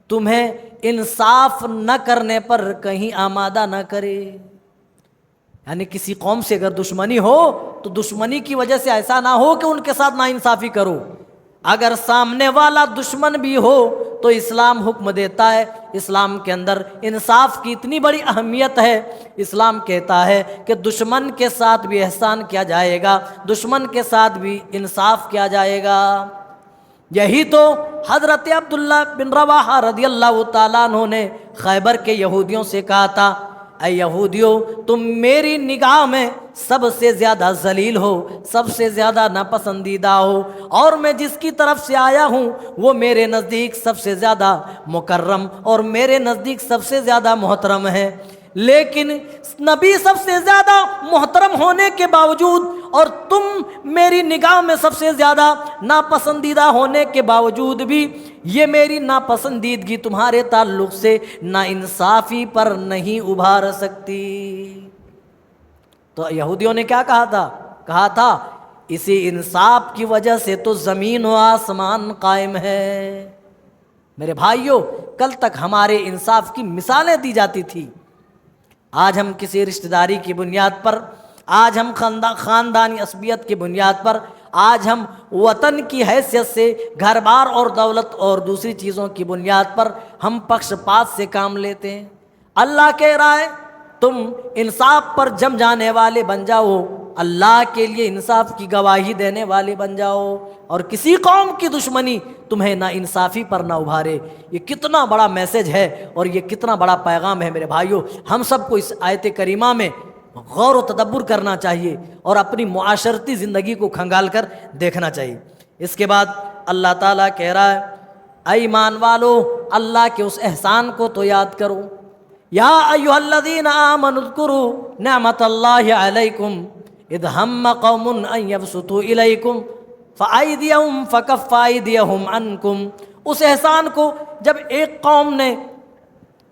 تمہیں انصاف نہ کرنے پر کہیں آمادہ نہ کرے۔ یعنی کسی قوم سے اگر دشمنی ہو تو دشمنی کی وجہ سے ایسا نہ ہو کہ ان کے ساتھ ناانصافی کرو۔ اگر سامنے والا دشمن بھی ہو تو اسلام حکم دیتا ہے، اسلام کے اندر انصاف کی اتنی بڑی اہمیت ہے، اسلام کہتا ہے کہ دشمن کے ساتھ بھی احسان کیا جائے گا، دشمن کے ساتھ بھی انصاف کیا جائے گا۔ یہی تو حضرت عبداللہ بن رواحہ رضی اللہ تعالیٰ عنہ نے خیبر کے یہودیوں سے کہا تھا، اے یہودیو تم میری نگاہ میں سب سے زیادہ ذلیل ہو، سب سے زیادہ ناپسندیدہ ہو، اور میں جس کی طرف سے آیا ہوں وہ میرے نزدیک سب سے زیادہ مکرم اور میرے نزدیک سب سے زیادہ محترم ہے۔ لیکن نبی سب سے زیادہ محترم ہونے کے باوجود اور تم میری نگاہ میں سب سے زیادہ ناپسندیدہ ہونے کے باوجود بھی یہ میری ناپسندیدگی تمہارے تعلق سے ناانصافی پر نہیں ابھار سکتی۔ تو یہودیوں نے کیا کہا تھا اسی انصاف کی وجہ سے تو زمین و آسمان قائم ہے۔ میرے بھائیوں، کل تک ہمارے انصاف کی مثالیں دی جاتی تھی، آج ہم کسی رشتہ داری کی بنیاد پر، آج ہم خاندانی عصبیت کی بنیاد پر، آج ہم وطن کی حیثیت سے، گھر بار اور دولت اور دوسری چیزوں کی بنیاد پر ہم پکشپات سے کام لیتے ہیں۔ اللہ کہہ رہا ہے تم انصاف پر جم جانے والے بن جاؤ، اللہ کے لیے انصاف کی گواہی دینے والے بن جاؤ، اور کسی قوم کی دشمنی تمہیں نا انصافی پر نہ ابھارے۔ یہ کتنا بڑا میسج ہے اور یہ کتنا بڑا پیغام ہے میرے بھائیوں۔ ہم سب کو اس آیت کریمہ میں غور و تدبر کرنا چاہیے اور اپنی معاشرتی زندگی کو کھنگال کر دیکھنا چاہیے۔ اس کے بعد اللہ تعالیٰ کہہ رہا ہے اے ایمان والو اللہ کے اس احسان کو تو یاد کرو۔ یا ایھا الذین آمنوا اذکروا نعمت اللہ علیکم اذ ہم قوم ان یبسطوا الیکم فایدیہم فکف ایدیہم عنکم، اس احسان کو جب ایک قوم نے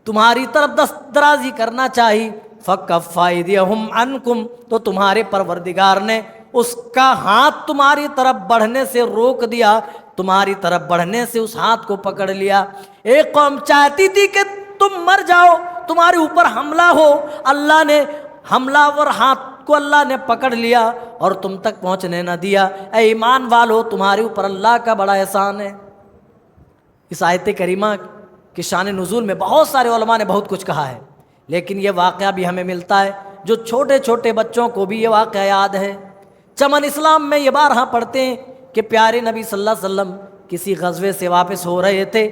تمہاری طرف دست درازی کرنا چاہی، فکف ایدیہم عنکم، تو تمہارے پروردگار نے اس کا ہاتھ تمہاری طرف بڑھنے سے روک دیا، تمہاری طرف بڑھنے سے اس ہاتھ کو پکڑ لیا۔ ایک قوم چاہتی تھی کہ تم مر جاؤ، تمہارے اوپر حملہ ہو، اللہ نے حملہ ور ہاتھ کو اللہ نے پکڑ لیا اور تم تک پہنچنے نہ دیا۔ اے ایمان والو تمہارے اوپر اللہ کا بڑا احسان ہے۔ اس آیت کریمہ کی شان نزول میں بہت سارے علماء نے بہت کچھ کہا ہے، لیکن یہ واقعہ بھی ہمیں ملتا ہے جو چھوٹے چھوٹے بچوں کو بھی یہ واقعہ یاد ہے۔ چمن اسلام میں یہ بارہا پڑھتے ہیں کہ پیارے نبی صلی اللہ علیہ وسلم کسی غزوے سے واپس ہو رہے تھے،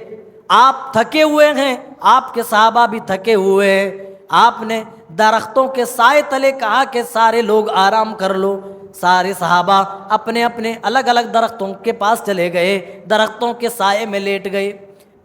آپ تھکے ہوئے ہیں، آپ کے صحابہ بھی تھکے ہوئے ہیں، آپ نے درختوں کے سائے تلے کہا کہ سارے لوگ آرام کر لو۔ سارے صحابہ اپنے اپنے الگ الگ درختوں کے پاس چلے گئے، درختوں کے سائے میں لیٹ گئے۔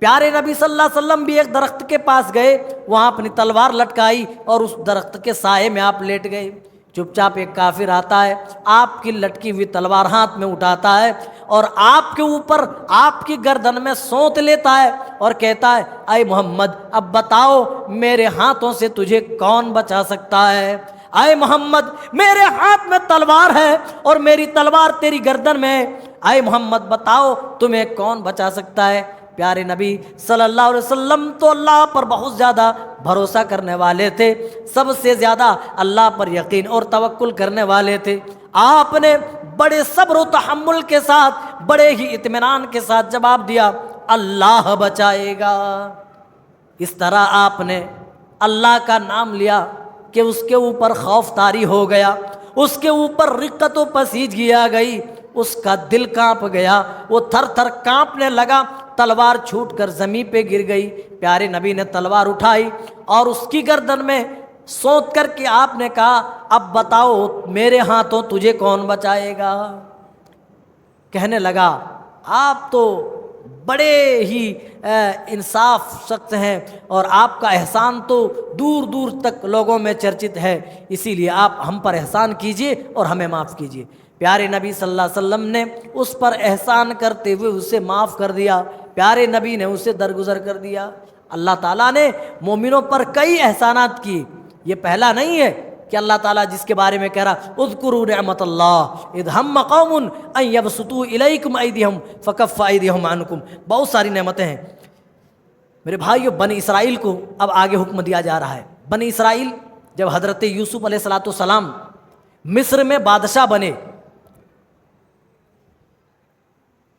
پیارے نبی صلی اللہ علیہ وسلم بھی ایک درخت کے پاس گئے، وہاں اپنی تلوار لٹکائی اور اس درخت کے سائے میں آپ لیٹ گئے۔ چپ چاپ ایک کافر آتا ہے، آپ کی لٹکی ہوئی تلوار ہاتھ میں اٹھاتا ہے اور آپ کے اوپر آپ کی گردن میں سونت لیتا ہے اور کہتا ہے اے محمد اب بتاؤ میرے ہاتھوں سے تجھے کون بچا سکتا ہے؟ اے محمد میرے ہاتھ میں تلوار ہے اور میری تلوار تیری گردن میں ہے، اے محمد بتاؤ تمہیں کون بچا سکتا ہے؟ پیارے نبی صلی اللہ علیہ وسلم تو اللہ پر بہت زیادہ بھروسہ کرنے والے تھے، سب سے زیادہ اللہ پر یقین اور توکل کرنے والے تھے۔ آپ نے بڑے صبر و تحمل کے ساتھ، بڑے ہی اطمینان کے ساتھ جواب دیا اللہ بچائے گا۔ اس طرح آپ نے اللہ کا نام لیا کہ اس کے اوپر خوف طاری ہو گیا، اس کے اوپر رقت و پسیجگی آ گئی، اس کا دل کانپ گیا، وہ تھر تھر کانپنے لگا، تلوار چھوٹ کر زمین پہ گر گئی۔ پیارے نبی نے تلوار اٹھائی اور اس کی گردن میں سونت کر کے آپ نے کہا اب بتاؤ میرے ہاتھوں تجھے کون بچائے گا؟ کہنے لگا آپ تو بڑے ہی انصاف شخص ہیں اور آپ کا احسان تو دور دور تک لوگوں میں چرچت ہے، اسی لیے آپ ہم پر احسان کیجئے اور ہمیں معاف کیجئے۔ پیارے نبی صلی اللہ علیہ وسلم نے اس پر احسان کرتے ہوئے اسے معاف کر دیا، پیارے نبی نے اسے درگزر کر دیا۔ اللہ تعالیٰ نے مومنوں پر کئی احسانات کی، یہ پہلا نہیں ہے کہ اللہ تعالیٰ جس کے بارے میں کہہ رہا اذکروا نعمت اللہ اذ ہم قوم ان یبسطوا الیکم ایدیہم فکف ایدیہم عنکم، بہت ساری نعمتیں ہیں میرے بھائیو۔ بنی اسرائیل کو اب آگے حکم دیا جا رہا ہے۔ بنی اسرائیل جب حضرت یوسف علیہ السلام مصر میں بادشاہ بنے،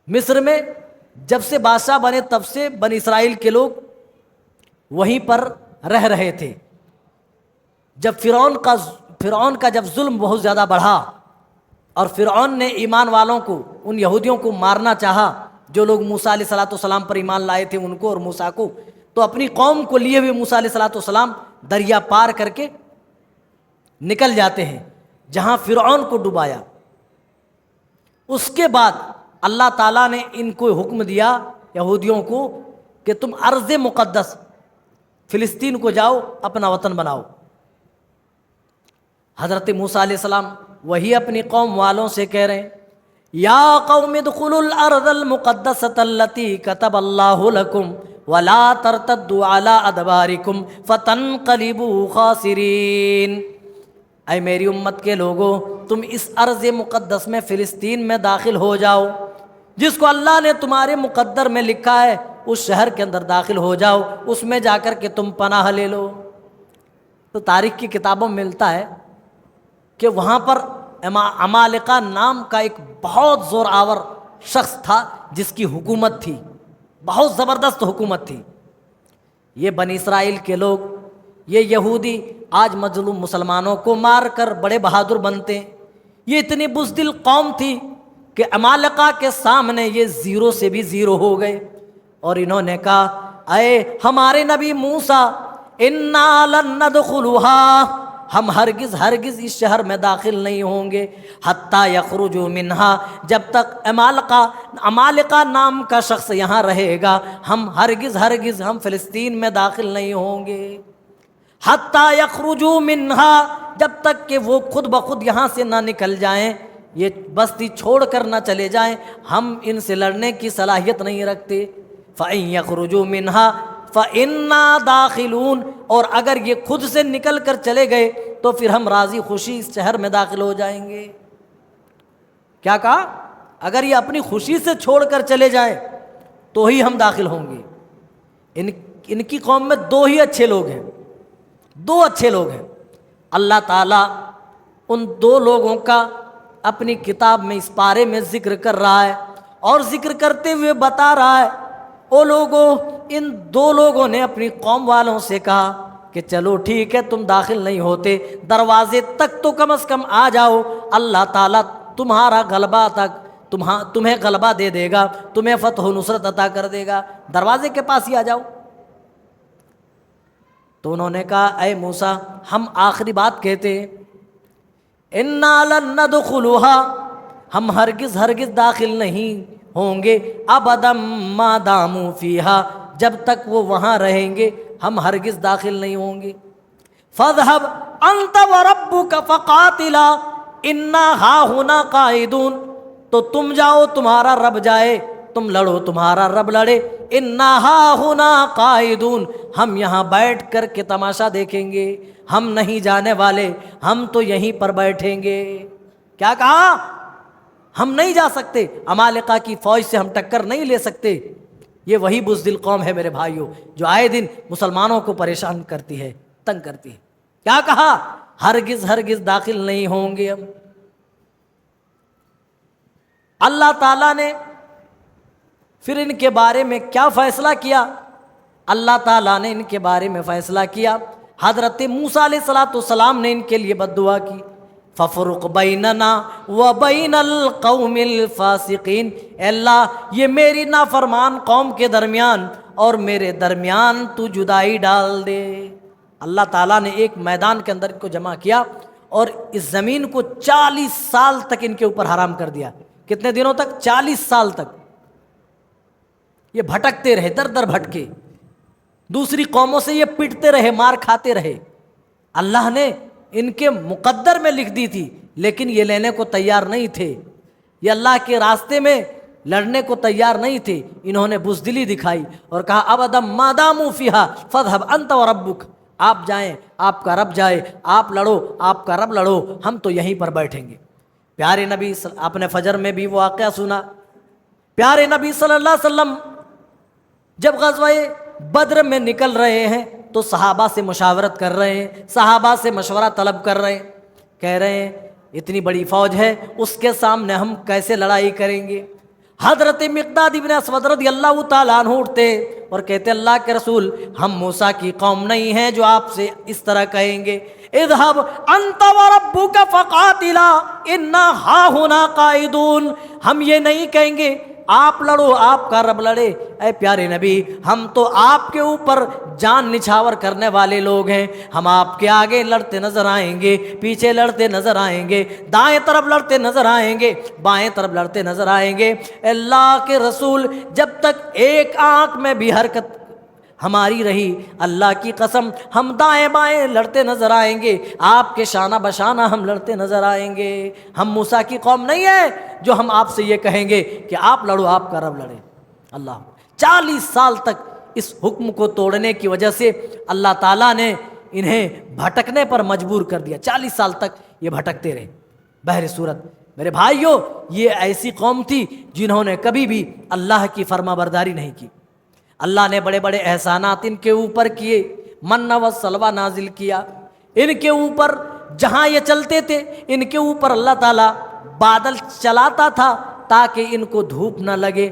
مصر میں جب سے بادشاہ بنے تب سے بنی اسرائیل کے لوگ وہیں پر رہ رہے تھے۔ جب فرعون کا جب ظلم بہت زیادہ بڑھا اور فرعون نے ایمان والوں کو، ان یہودیوں کو مارنا چاہا جو لوگ موسیٰ علیہ السلام پر ایمان لائے تھے ان کو اور موسیٰ کو، تو اپنی قوم کو لیے ہوئے موسیٰ علیہ السلام دریا پار کر کے نکل جاتے ہیں جہاں فرعون کو ڈبایا۔ اس کے بعد اللہ تعالیٰ نے ان کو حکم دیا یہودیوں کو کہ تم ارض مقدس فلسطین کو جاؤ، اپنا وطن بناؤ۔ حضرت موسیٰ علیہ السلام وہی اپنی قوم والوں سے کہہ رہے ہیں یا قوم ادخلوا الارض المقدسۃ التی کتب اللہ لکم ولا ترتدوا علی ادبارکم فتنقلبوا خاسرین۔ اے میری امت کے لوگوں تم اس ارض مقدس میں فلسطین میں داخل ہو جاؤ، جس کو اللہ نے تمہارے مقدر میں لکھا ہے اس شہر کے اندر داخل ہو جاؤ، اس میں جا کر کے تم پناہ لے لو۔ تو تاریخ کی کتابوں میں ملتا ہے کہ وہاں پر عمالقہ نام کا ایک بہت زور آور شخص تھا جس کی حکومت تھی، بہت زبردست حکومت تھی۔ یہ بنی اسرائیل کے لوگ، یہ یہودی آج مظلوم مسلمانوں کو مار کر بڑے بہادر بنتے ہیں۔ یہ اتنی بزدل قوم تھی کہ عمالقہ کے سامنے یہ زیرو سے بھی زیرو ہو گئے اور انہوں نے کہا اے ہمارے نبی موسیٰ انا لن ندخلها، ہم ہرگز اس شہر میں داخل نہیں ہوں گے حتی یخرجوا منہا، جب تک عمالقہ نام کا شخص یہاں رہے گا ہم ہرگز ہم فلسطین میں داخل نہیں ہوں گے۔ حتی یخرجوا منہا، جب تک کہ وہ خود بخود یہاں سے نہ نکل جائیں، یہ بستی چھوڑ کر نہ چلے جائیں، ہم ان سے لڑنے کی صلاحیت نہیں رکھتے۔ فَإِن يَخْرُجُوا مِنْهَا فَإِنَّا دَاخِلُونَ، اور اگر یہ خود سے نکل کر چلے گئے تو پھر ہم راضی خوشی اس شہر میں داخل ہو جائیں گے۔ کیا کہا؟ اگر یہ اپنی خوشی سے چھوڑ کر چلے جائیں تو ہی ہم داخل ہوں گے۔ ان کی قوم میں دو ہی اچھے لوگ ہیں، دو اچھے لوگ ہیں۔ اللہ تعالیٰ ان دو لوگوں کا اپنی کتاب میں اس پارے میں ذکر کر رہا ہے اور ذکر کرتے ہوئے بتا رہا ہے او لوگوں، ان دو لوگوں نے اپنی قوم والوں سے کہا کہ چلو ٹھیک ہے تم داخل نہیں ہوتے، دروازے تک تو کم از کم آ جاؤ، اللہ تعالیٰ تمہارا غلبہ تک تمہیں غلبہ دے دے گا، تمہیں فتح و نصرت عطا کر دے گا، دروازے کے پاس ہی آ جاؤ۔ تو انہوں نے کہا اے موسیٰ ہم آخری بات کہتے ہیں، اِنَّا لَن نَدْخُلُهَا، ہم ہرگز داخل نہیں ہوں گے، ابدا ما داموا فیہا، جب تک وہ وہاں رہیں گے ہم ہرگز داخل نہیں ہوں گے۔ فَاذْهَبْ أَنْتَ وَرَبُّكَ فَقَاتِلَا إِنَّا هَاهُنَا قَاعِدُونَ، تو تم جاؤ تمہارا رب جائے، تم لڑو تمہارا رب لڑے، اِنَّا هَاهُنَا قَاعِدُونَ، ہم یہاں بیٹھ کر کے تماشا دیکھیں گے، ہم نہیں جانے والے، ہم تو یہیں پر بیٹھیں گے۔ کیا کہا؟ ہم نہیں جا سکتے، عمالقہ کی فوج سے ہم ٹکر نہیں لے سکتے۔ یہ وہی بزدل قوم ہے میرے بھائیوں جو آئے دن مسلمانوں کو پریشان کرتی ہے، تنگ کرتی ہے۔ کیا کہا؟ ہرگز داخل نہیں ہوں گے ہم۔ اللہ تعالیٰ نے پھر ان کے بارے میں کیا فیصلہ کیا؟ اللہ تعالیٰ نے ان کے بارے میں فیصلہ کیا، حضرت موسیٰ علیہ السلام نے ان کے لیے بد دعا کی، فَفْرُقْ بَيْنَنَا وَبَيْنَ الْقَوْمِ الْفَاسِقِينَ، اے اللہ یہ میری نافرمان قوم کے درمیان اور میرے درمیان تو جدائی ڈال دے۔ اللہ تعالیٰ نے ایک میدان کے اندر ان کو جمع کیا اور اس زمین کو 40 سال تک ان کے اوپر حرام کر دیا۔ کتنے دنوں تک؟ 40 سال تک یہ بھٹکتے رہے، در در بھٹکے، دوسری قوموں سے یہ پٹتے رہے، مار کھاتے رہے۔ اللہ نے ان کے مقدر میں لکھ دی تھی لیکن یہ لینے کو تیار نہیں تھے، یہ اللہ کے راستے میں لڑنے کو تیار نہیں تھے۔ انہوں نے بزدلی دکھائی اور کہا ابدا ما داموا فیہا فاذهب انت وربک، آپ جائیں، آپ کا رب جائے، آپ لڑو، آپ کا رب لڑو، ہم تو یہیں پر بیٹھیں گے۔ پیارے نبی آپ نے فجر میں بھی وہ واقعہ سنا، پیارے نبی صلی اللہ علیہ وسلم جب غزوہ بدر میں نکل رہے ہیں تو صحابہ سے مشاورت کر رہے ہیں، صحابہ سے مشورہ طلب کر رہے ہیں، کہہ رہے ہیں اتنی بڑی فوج ہے، اس کے سامنے ہم کیسے لڑائی کریں گے؟ حضرت مقداد ابن اسود رضی اللہ تعالیٰ عنہ اٹھتے اور کہتے اللہ کے رسول ہم موسیٰ کی قوم نہیں ہیں جو آپ سے اس طرح کہیں گے، اذهب انت وربک فقاتلا انا ہاہنا قاعدون، ہم یہ نہیں کہیں گے آپ لڑو آپ کا رب لڑے۔ اے پیارے نبی ہم تو آپ کے اوپر جان نچھاور کرنے والے لوگ ہیں، ہم آپ کے آگے لڑتے نظر آئیں گے، پیچھے لڑتے نظر آئیں گے، دائیں طرف لڑتے نظر آئیں گے، بائیں طرف لڑتے نظر آئیں گے۔ اللہ کے رسول جب تک ایک آنکھ میں بھی حرکت ہماری رہی، اللہ کی قسم ہم دائیں بائیں لڑتے نظر آئیں گے، آپ کے شانہ بشانہ ہم لڑتے نظر آئیں گے۔ ہم موسیٰ کی قوم نہیں ہے جو ہم آپ سے یہ کہیں گے کہ آپ لڑو آپ کا رب لڑے۔ اللہ 40 سال تک اس حکم کو توڑنے کی وجہ سے اللہ تعالیٰ نے انہیں بھٹکنے پر مجبور کر دیا، 40 سال تک یہ بھٹکتے رہے۔ بہر صورت میرے بھائیوں یہ ایسی قوم تھی جنہوں نے کبھی بھی اللہ کی فرما برداری نہیں کی۔ اللہ نے بڑے بڑے احسانات ان کے اوپر کیے، من و سلوہ نازل کیا ان کے اوپر، جہاں یہ چلتے تھے ان کے اوپر اللہ تعالیٰ بادل چلاتا تھا تاکہ ان کو دھوپ نہ لگے۔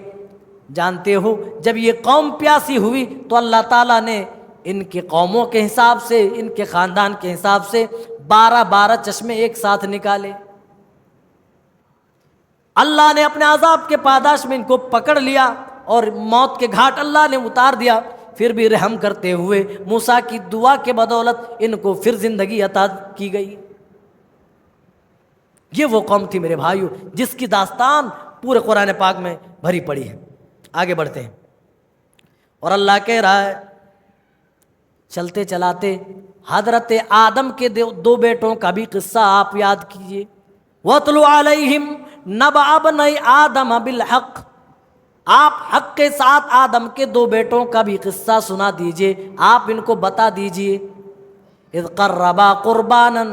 جانتے ہو جب یہ قوم پیاسی ہوئی تو اللہ تعالیٰ نے ان کے قوموں کے حساب سے، ان کے خاندان کے حساب سے 12 چشمے ایک ساتھ نکالے۔ اللہ نے اپنے عذاب کے پاداش میں ان کو پکڑ لیا اور موت کے گھاٹ اللہ نے اتار دیا، پھر بھی رحم کرتے ہوئے موسیٰ کی دعا کے بدولت ان کو پھر زندگی عطا کی گئی۔ یہ وہ قوم تھی میرے بھائیوں جس کی داستان پورے قرآن پاک میں بھری پڑی ہے۔ آگے بڑھتے ہیں اور اللہ کہہ رہا ہے چلتے چلاتے حضرت آدم کے 2 بیٹوں کا بھی قصہ آپ یاد کیجئے۔ وَاتْلُ عَلَيْهِمْ نَبَأَ ابْنَيْ آدَمَ بِالْحَقِّ، آپ حق کے ساتھ آدم کے 2 بیٹوں کا بھی قصہ سنا دیجئے، آپ ان کو بتا دیجئے۔ اذ قربا قربانا،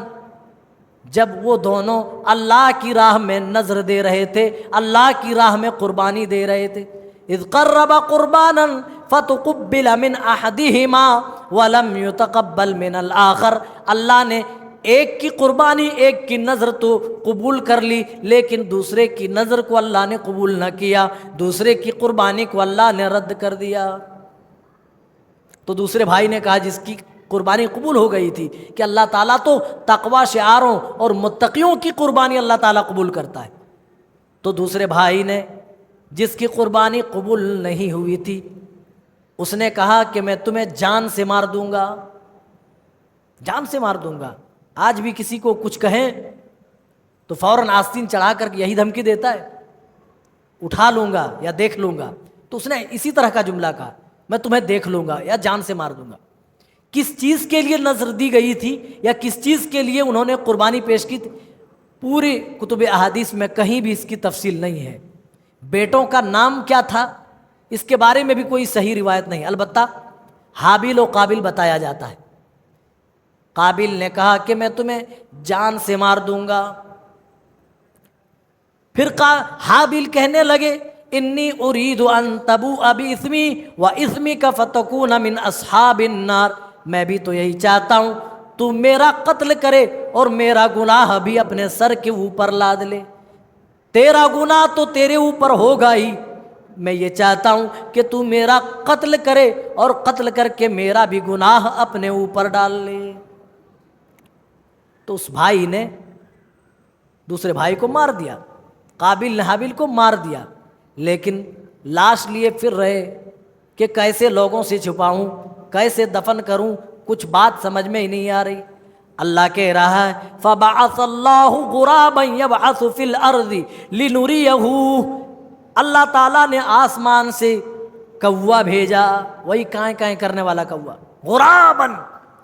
جب وہ دونوں اللہ کی راہ میں نذر دے رہے تھے، اللہ کی راہ میں قربانی دے رہے تھے۔ اذ قربا قربانا فتقبل من احدهما ولم يتقبل من الاخر، اللہ نے ایک کی قربانی، ایک کی نذر تو قبول کر لی لیکن دوسرے کی نذر کو اللہ نے قبول نہ کیا، دوسرے کی قربانی کو اللہ نے رد کر دیا۔ تو دوسرے بھائی نے کہا جس کی قربانی قبول ہو گئی تھی کہ اللہ تعالیٰ تو تقوی شعاروں اور متقیوں کی قربانی اللہ تعالیٰ قبول کرتا ہے۔ تو دوسرے بھائی نے، جس کی قربانی قبول نہیں ہوئی تھی، اس نے کہا کہ میں تمہیں جان سے مار دوں گا، جان سے مار دوں گا۔ آج بھی کسی کو کچھ کہیں تو فوراً آستین چڑھا کر یہی دھمکی دیتا ہے، اٹھا لوں گا یا دیکھ لوں گا۔ تو اس نے اسی طرح کا جملہ کہا، میں تمہیں دیکھ لوں گا یا جان سے مار دوں گا۔ کس چیز کے لیے نظر دی گئی تھی یا کس چیز کے لیے انہوں نے قربانی پیش کی تھی، پوری کتب احادیث میں کہیں بھی اس کی تفصیل نہیں ہے۔ بیٹوں کا نام کیا تھا اس کے بارے میں بھی کوئی صحیح روایت نہیں، البتہ حابیل و قابل بتایا جاتا ہے۔ قابل نے کہا کہ میں تمہیں جان سے مار دوں گا، پھر حابیل کہنے لگے انی ارید ان تبوء باسمی واسمک فتکون من اصحاب النار، میں بھی تو یہی چاہتا ہوں تو میرا قتل کرے اور میرا گناہ بھی اپنے سر کے اوپر لاد لے، تیرا گناہ تو تیرے اوپر ہوگا ہی، میں یہ چاہتا ہوں کہ تو میرا قتل کرے اور قتل کر کے میرا بھی گناہ اپنے اوپر ڈال لے۔ تو اس بھائی نے دوسرے بھائی کو مار دیا، قابل نے حابیل کو مار دیا، لیکن لاش لیے پھر رہے کہ کیسے لوگوں سے چھپاؤں، کیسے دفن کروں، کچھ بات سمجھ میں ہی نہیں آ رہی۔ اللہ کہہ رہا ہے فَبَعَثَ اللَّهُ غُرَابًا يَبْعَثُ فِي الْأَرْضِ لِنُرِيَهُ، اللہ تعالیٰ نے آسمان سے کوا بھیجا، وہی کائیں کائیں کرنے والا کوا، غراباً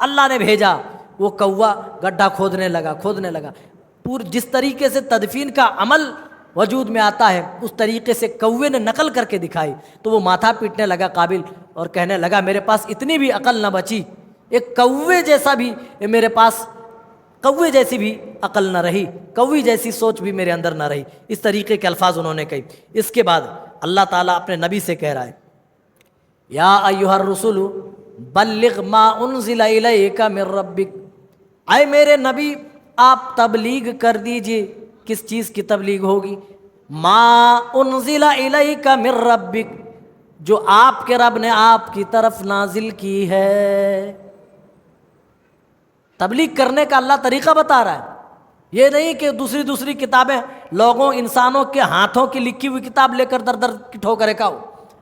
اللہ نے بھیجا۔ وہ کوا گڈھا کھودنے لگا، جس طریقے سے تدفین کا عمل وجود میں آتا ہے اس طریقے سے کوے نے نقل کر کے دکھائی۔ تو وہ ماتھا پیٹنے لگا قابل اور کہنے لگا میرے پاس اتنی بھی عقل نہ بچی، ایک کوے جیسا بھی میرے پاس، کوے جیسی بھی عقل نہ رہی، کوی جیسی سوچ بھی میرے اندر نہ رہی۔ اس طریقے کے الفاظ انہوں نے کہی۔ اس کے بعد اللہ تعالیٰ اپنے نبی سے کہہ رہا ہے یا ایھا الرسول بلغ ما انزل الیک من ربک، اے میرے نبی آپ تبلیغ کر دیجئے۔ کس چیز کی تبلیغ ہوگی؟ ما انزل الیک من ربک، جو آپ کے رب نے آپ کی طرف نازل کی ہے۔ تبلیغ کرنے کا اللہ طریقہ بتا رہا ہے، یہ نہیں کہ دوسری کتابیں لوگوں انسانوں کے ہاتھوں کی لکھی ہوئی کتاب لے کر در در کی ٹھوکریں کھاؤ۔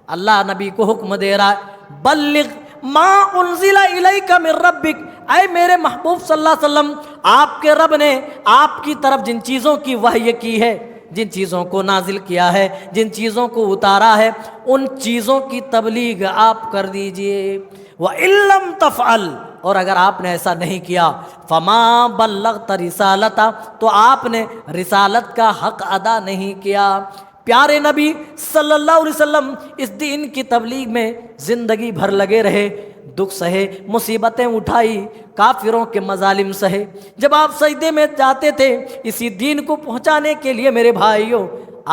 اللہ نبی کو حکم دے رہا ہے بلغ ما انزل الیک من ربک، اے میرے محبوب صلی اللہ علیہ وسلم آپ کے رب نے آپ کی طرف جن چیزوں کی وحی کی ہے، جن چیزوں کو نازل کیا ہے، جن چیزوں کو اتارا ہے، ان چیزوں کی تبلیغ آپ کر دیجئے۔ وَإِن لَّمْ تَفْعَلْ، اور اگر آپ نے ایسا نہیں کیا فَمَا بَلَّغْتَ رِسَالَتَهُ، تو آپ نے رسالت کا حق ادا نہیں کیا۔ پیارے نبی صلی اللہ علیہ وسلم اس دین کی تبلیغ میں زندگی بھر لگے رہے، دکھ سہے، مصیبتیں اٹھائی، کافروں کے مظالم سہے۔ جب آپ سجدے میں جاتے تھے اسی دین کو پہنچانے کے لیے میرے بھائیوں،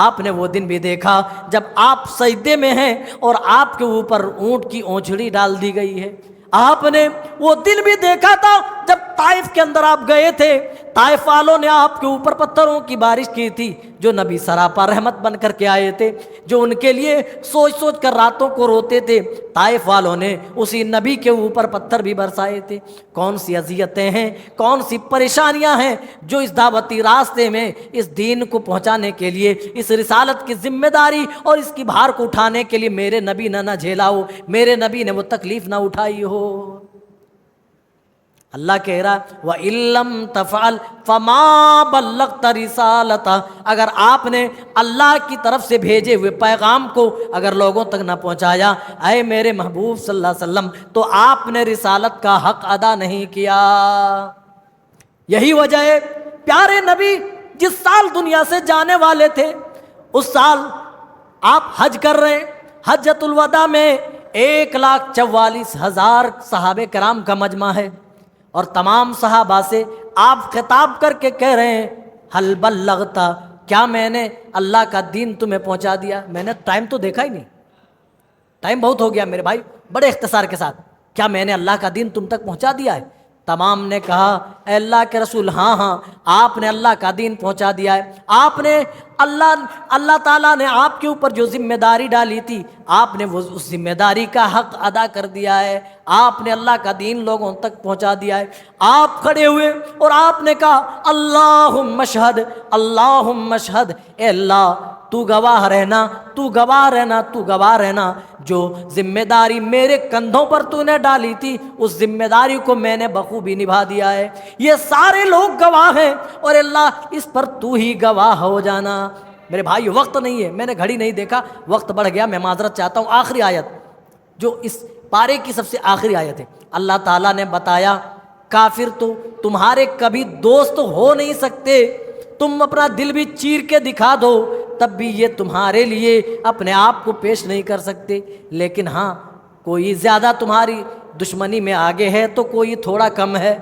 آپ نے وہ دن بھی دیکھا جب آپ سجدے میں ہیں اور آپ کے اوپر اونٹ کی اونچھڑی ڈال دی گئی ہے۔ آپ نے وہ دن بھی دیکھا تھا جب طائف کے اندر آپ گئے تھے، طائف والوں نے آپ کے اوپر پتھروں کی بارش کی تھی، جو نبی سراپا رحمت بن کر کے آئے تھے، جو ان کے لیے سوچ سوچ کر راتوں کو روتے تھے۔ طائف والوں نے اسی نبی کے اوپر پتھر بھی برسائے تھے۔ کون سی اذیتیں ہیں، کون سی پریشانیاں ہیں جو اس دعوتی راستے میں اس دین کو پہنچانے کے لیے، اس رسالت کی ذمہ داری اور اس کی بھار کو اٹھانے کے لیے میرے نبی نے نہ جھیلا ہو، میرے نبی نے وہ تکلیف نہ اٹھائی ہو۔ اللہ کہہ رہا وَإِن لَّمْ تَفْعَلْ فَمَا بَلَّغْتَ رِسَالَتَهُ، اگر آپ نے اللہ کی طرف سے بھیجے ہوئے پیغام کو اگر لوگوں تک نہ پہنچایا، اے میرے محبوب صلی اللہ علیہ وسلم، تو آپ نے رسالت کا حق ادا نہیں کیا۔ یہی وجہ ہے پیارے نبی جس سال دنیا سے جانے والے تھے اس سال آپ حج کر رہے ہیں۔ حجۃ الوداع میں 1,44,000 صحابہ کرام کا مجمع ہے، اور تمام صحابہ سے آپ خطاب کر کے کہہ رہے ہیں حل بلغت، کیا میں نے اللہ کا دین تمہیں پہنچا دیا؟ میں نے ٹائم تو دیکھا ہی نہیں، ٹائم بہت ہو گیا میرے بھائی، بڑے اختصار کے ساتھ، کیا میں نے اللہ کا دین تم تک پہنچا دیا ہے؟ تمام نے کہا اے اللہ کے رسول ہاں ہاں آپ نے اللہ کا دین پہنچا دیا ہے، آپ نے اللہ تعالیٰ نے آپ کے اوپر جو ذمہ داری ڈالی تھی آپ نے وہ اس ذمہ داری کا حق ادا کر دیا ہے، آپ نے اللہ کا دین لوگوں تک پہنچا دیا ہے۔ آپ کھڑے ہوئے اور آپ نے کہا اللہم اشہد اللہم اشہد، اے اللہ تو گواہ رہنا، تو گواہ رہنا، تو گواہ رہنا، جو ذمہ داری میرے کندھوں پر تو نے ڈالی تھی اس ذمہ داری کو میں نے بخوبی نبھا دیا ہے، یہ سارے لوگ گواہ ہیں اور اللہ اس پر تو ہی گواہ ہو جانا۔ میرے بھائی وقت نہیں ہے، میں نے گھڑی نہیں دیکھا، وقت بڑھ گیا، میں معذرت چاہتا ہوں۔ آخری آیت جو اس پارے کی سب سے آخری آیت ہے، اللہ تعالیٰ نے بتایا کافر تو تمہارے کبھی دوست ہو نہیں سکتے، تم اپنا دل بھی چیر کے دکھا دو تب بھی یہ تمہارے لیے اپنے آپ کو پیش نہیں کر سکتے، لیکن ہاں کوئی زیادہ تمہاری دشمنی میں آگے ہے تو کوئی تھوڑا کم ہے۔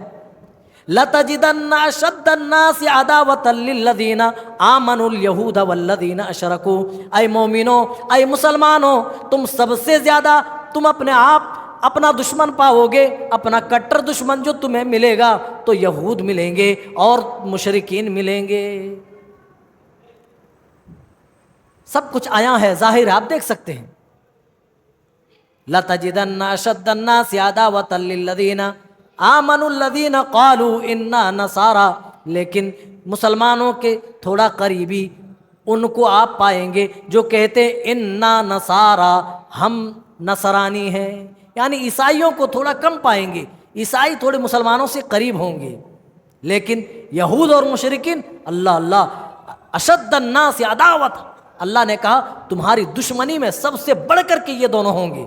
لَتَجِدَنَّ أَشَدَّ النَّاسِ عَدَاوَةً لِلَّذِينَ آمَنُوا الْيَهُودَ وَالَّذِينَ أَشْرَكُوا، اے مومنوں، اے مسلمانوں، تم سب سے زیادہ تم اپنا دشمن پاؤ گے، اپنا کٹر دشمن جو تمہیں ملے گا تو یہود ملیں گے اور مشرکین ملیں گے۔ سب کچھ آیا ہے، ظاہر آپ دیکھ سکتے ہیں۔ لَتَجِدَنَّ أَشَدَّ النَّاسِ عَدَاوَةً لِلَّذِينَ آمَنُوا الَّذِينَ قَالُوا إِنَّا نَصَارَىٰ، لیکن مسلمانوں کے تھوڑا قریبی ان کو آپ پائیں گے جو کہتے ہیں اِنَّا نَصَارَىٰ، ہم نصرانی ہیں، یعنی عیسائیوں کو تھوڑا کم پائیں گے، عیسائی تھوڑے مسلمانوں سے قریب ہوں گے، لیکن یہود اور مشرکین اللہ اللہ اشد الناس عداوت، اللہ نے کہا تمہاری دشمنی میں سب سے بڑھ کر کے یہ دونوں ہوں گے،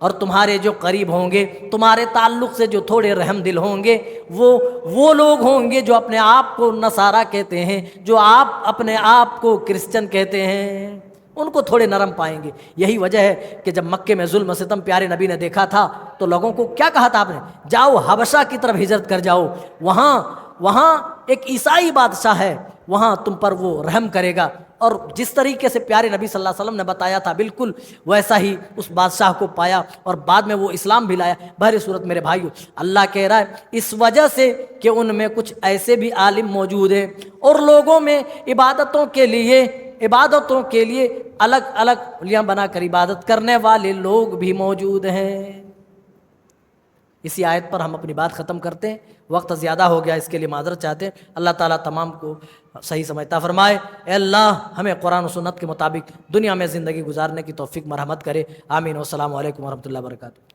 اور تمہارے جو قریب ہوں گے، تمہارے تعلق سے جو تھوڑے رحم دل ہوں گے، وہ لوگ ہوں گے جو اپنے آپ کو نصارہ کہتے ہیں، جو اپنے آپ کو کرسچن کہتے ہیں، ان کو تھوڑے نرم پائیں گے۔ یہی وجہ ہے کہ جب مکے میں ظلم و ستم پیارے نبی نے دیکھا تھا تو لوگوں کو کیا کہا تھا آپ نے؟ جاؤ حبشہ کی طرف ہجرت کر جاؤ، وہاں ایک عیسائی بادشاہ ہے، وہاں تم پر وہ رحم کرے گا۔ اور جس طریقے سے پیارے نبی صلی اللہ علیہ وسلم نے بتایا تھا بالکل ویسا ہی اس بادشاہ کو پایا اور بعد میں وہ اسلام بھی لایا۔ بہر صورت میرے بھائیو، اللہ کہہ رہا ہے اس وجہ سے کہ ان میں کچھ ایسے بھی عالم موجود ہیں اور لوگوں میں عبادتوں کے لیے الگ الگ لیاں بنا کر عبادت کرنے والے لوگ بھی موجود ہیں۔ اسی آیت پر ہم اپنی بات ختم کرتے ہیں، وقت زیادہ ہو گیا، اس کے لیے معذرت چاہتے ہیں۔ اللہ تعالیٰ تمام کو صحیح سمجھتا فرمائے۔ اے اللہ ہمیں قرآن و سنت کے مطابق دنیا میں زندگی گزارنے کی توفیق مرحمت کرے، آمین۔ والسلام علیکم ورحمۃ اللہ وبرکاتہ۔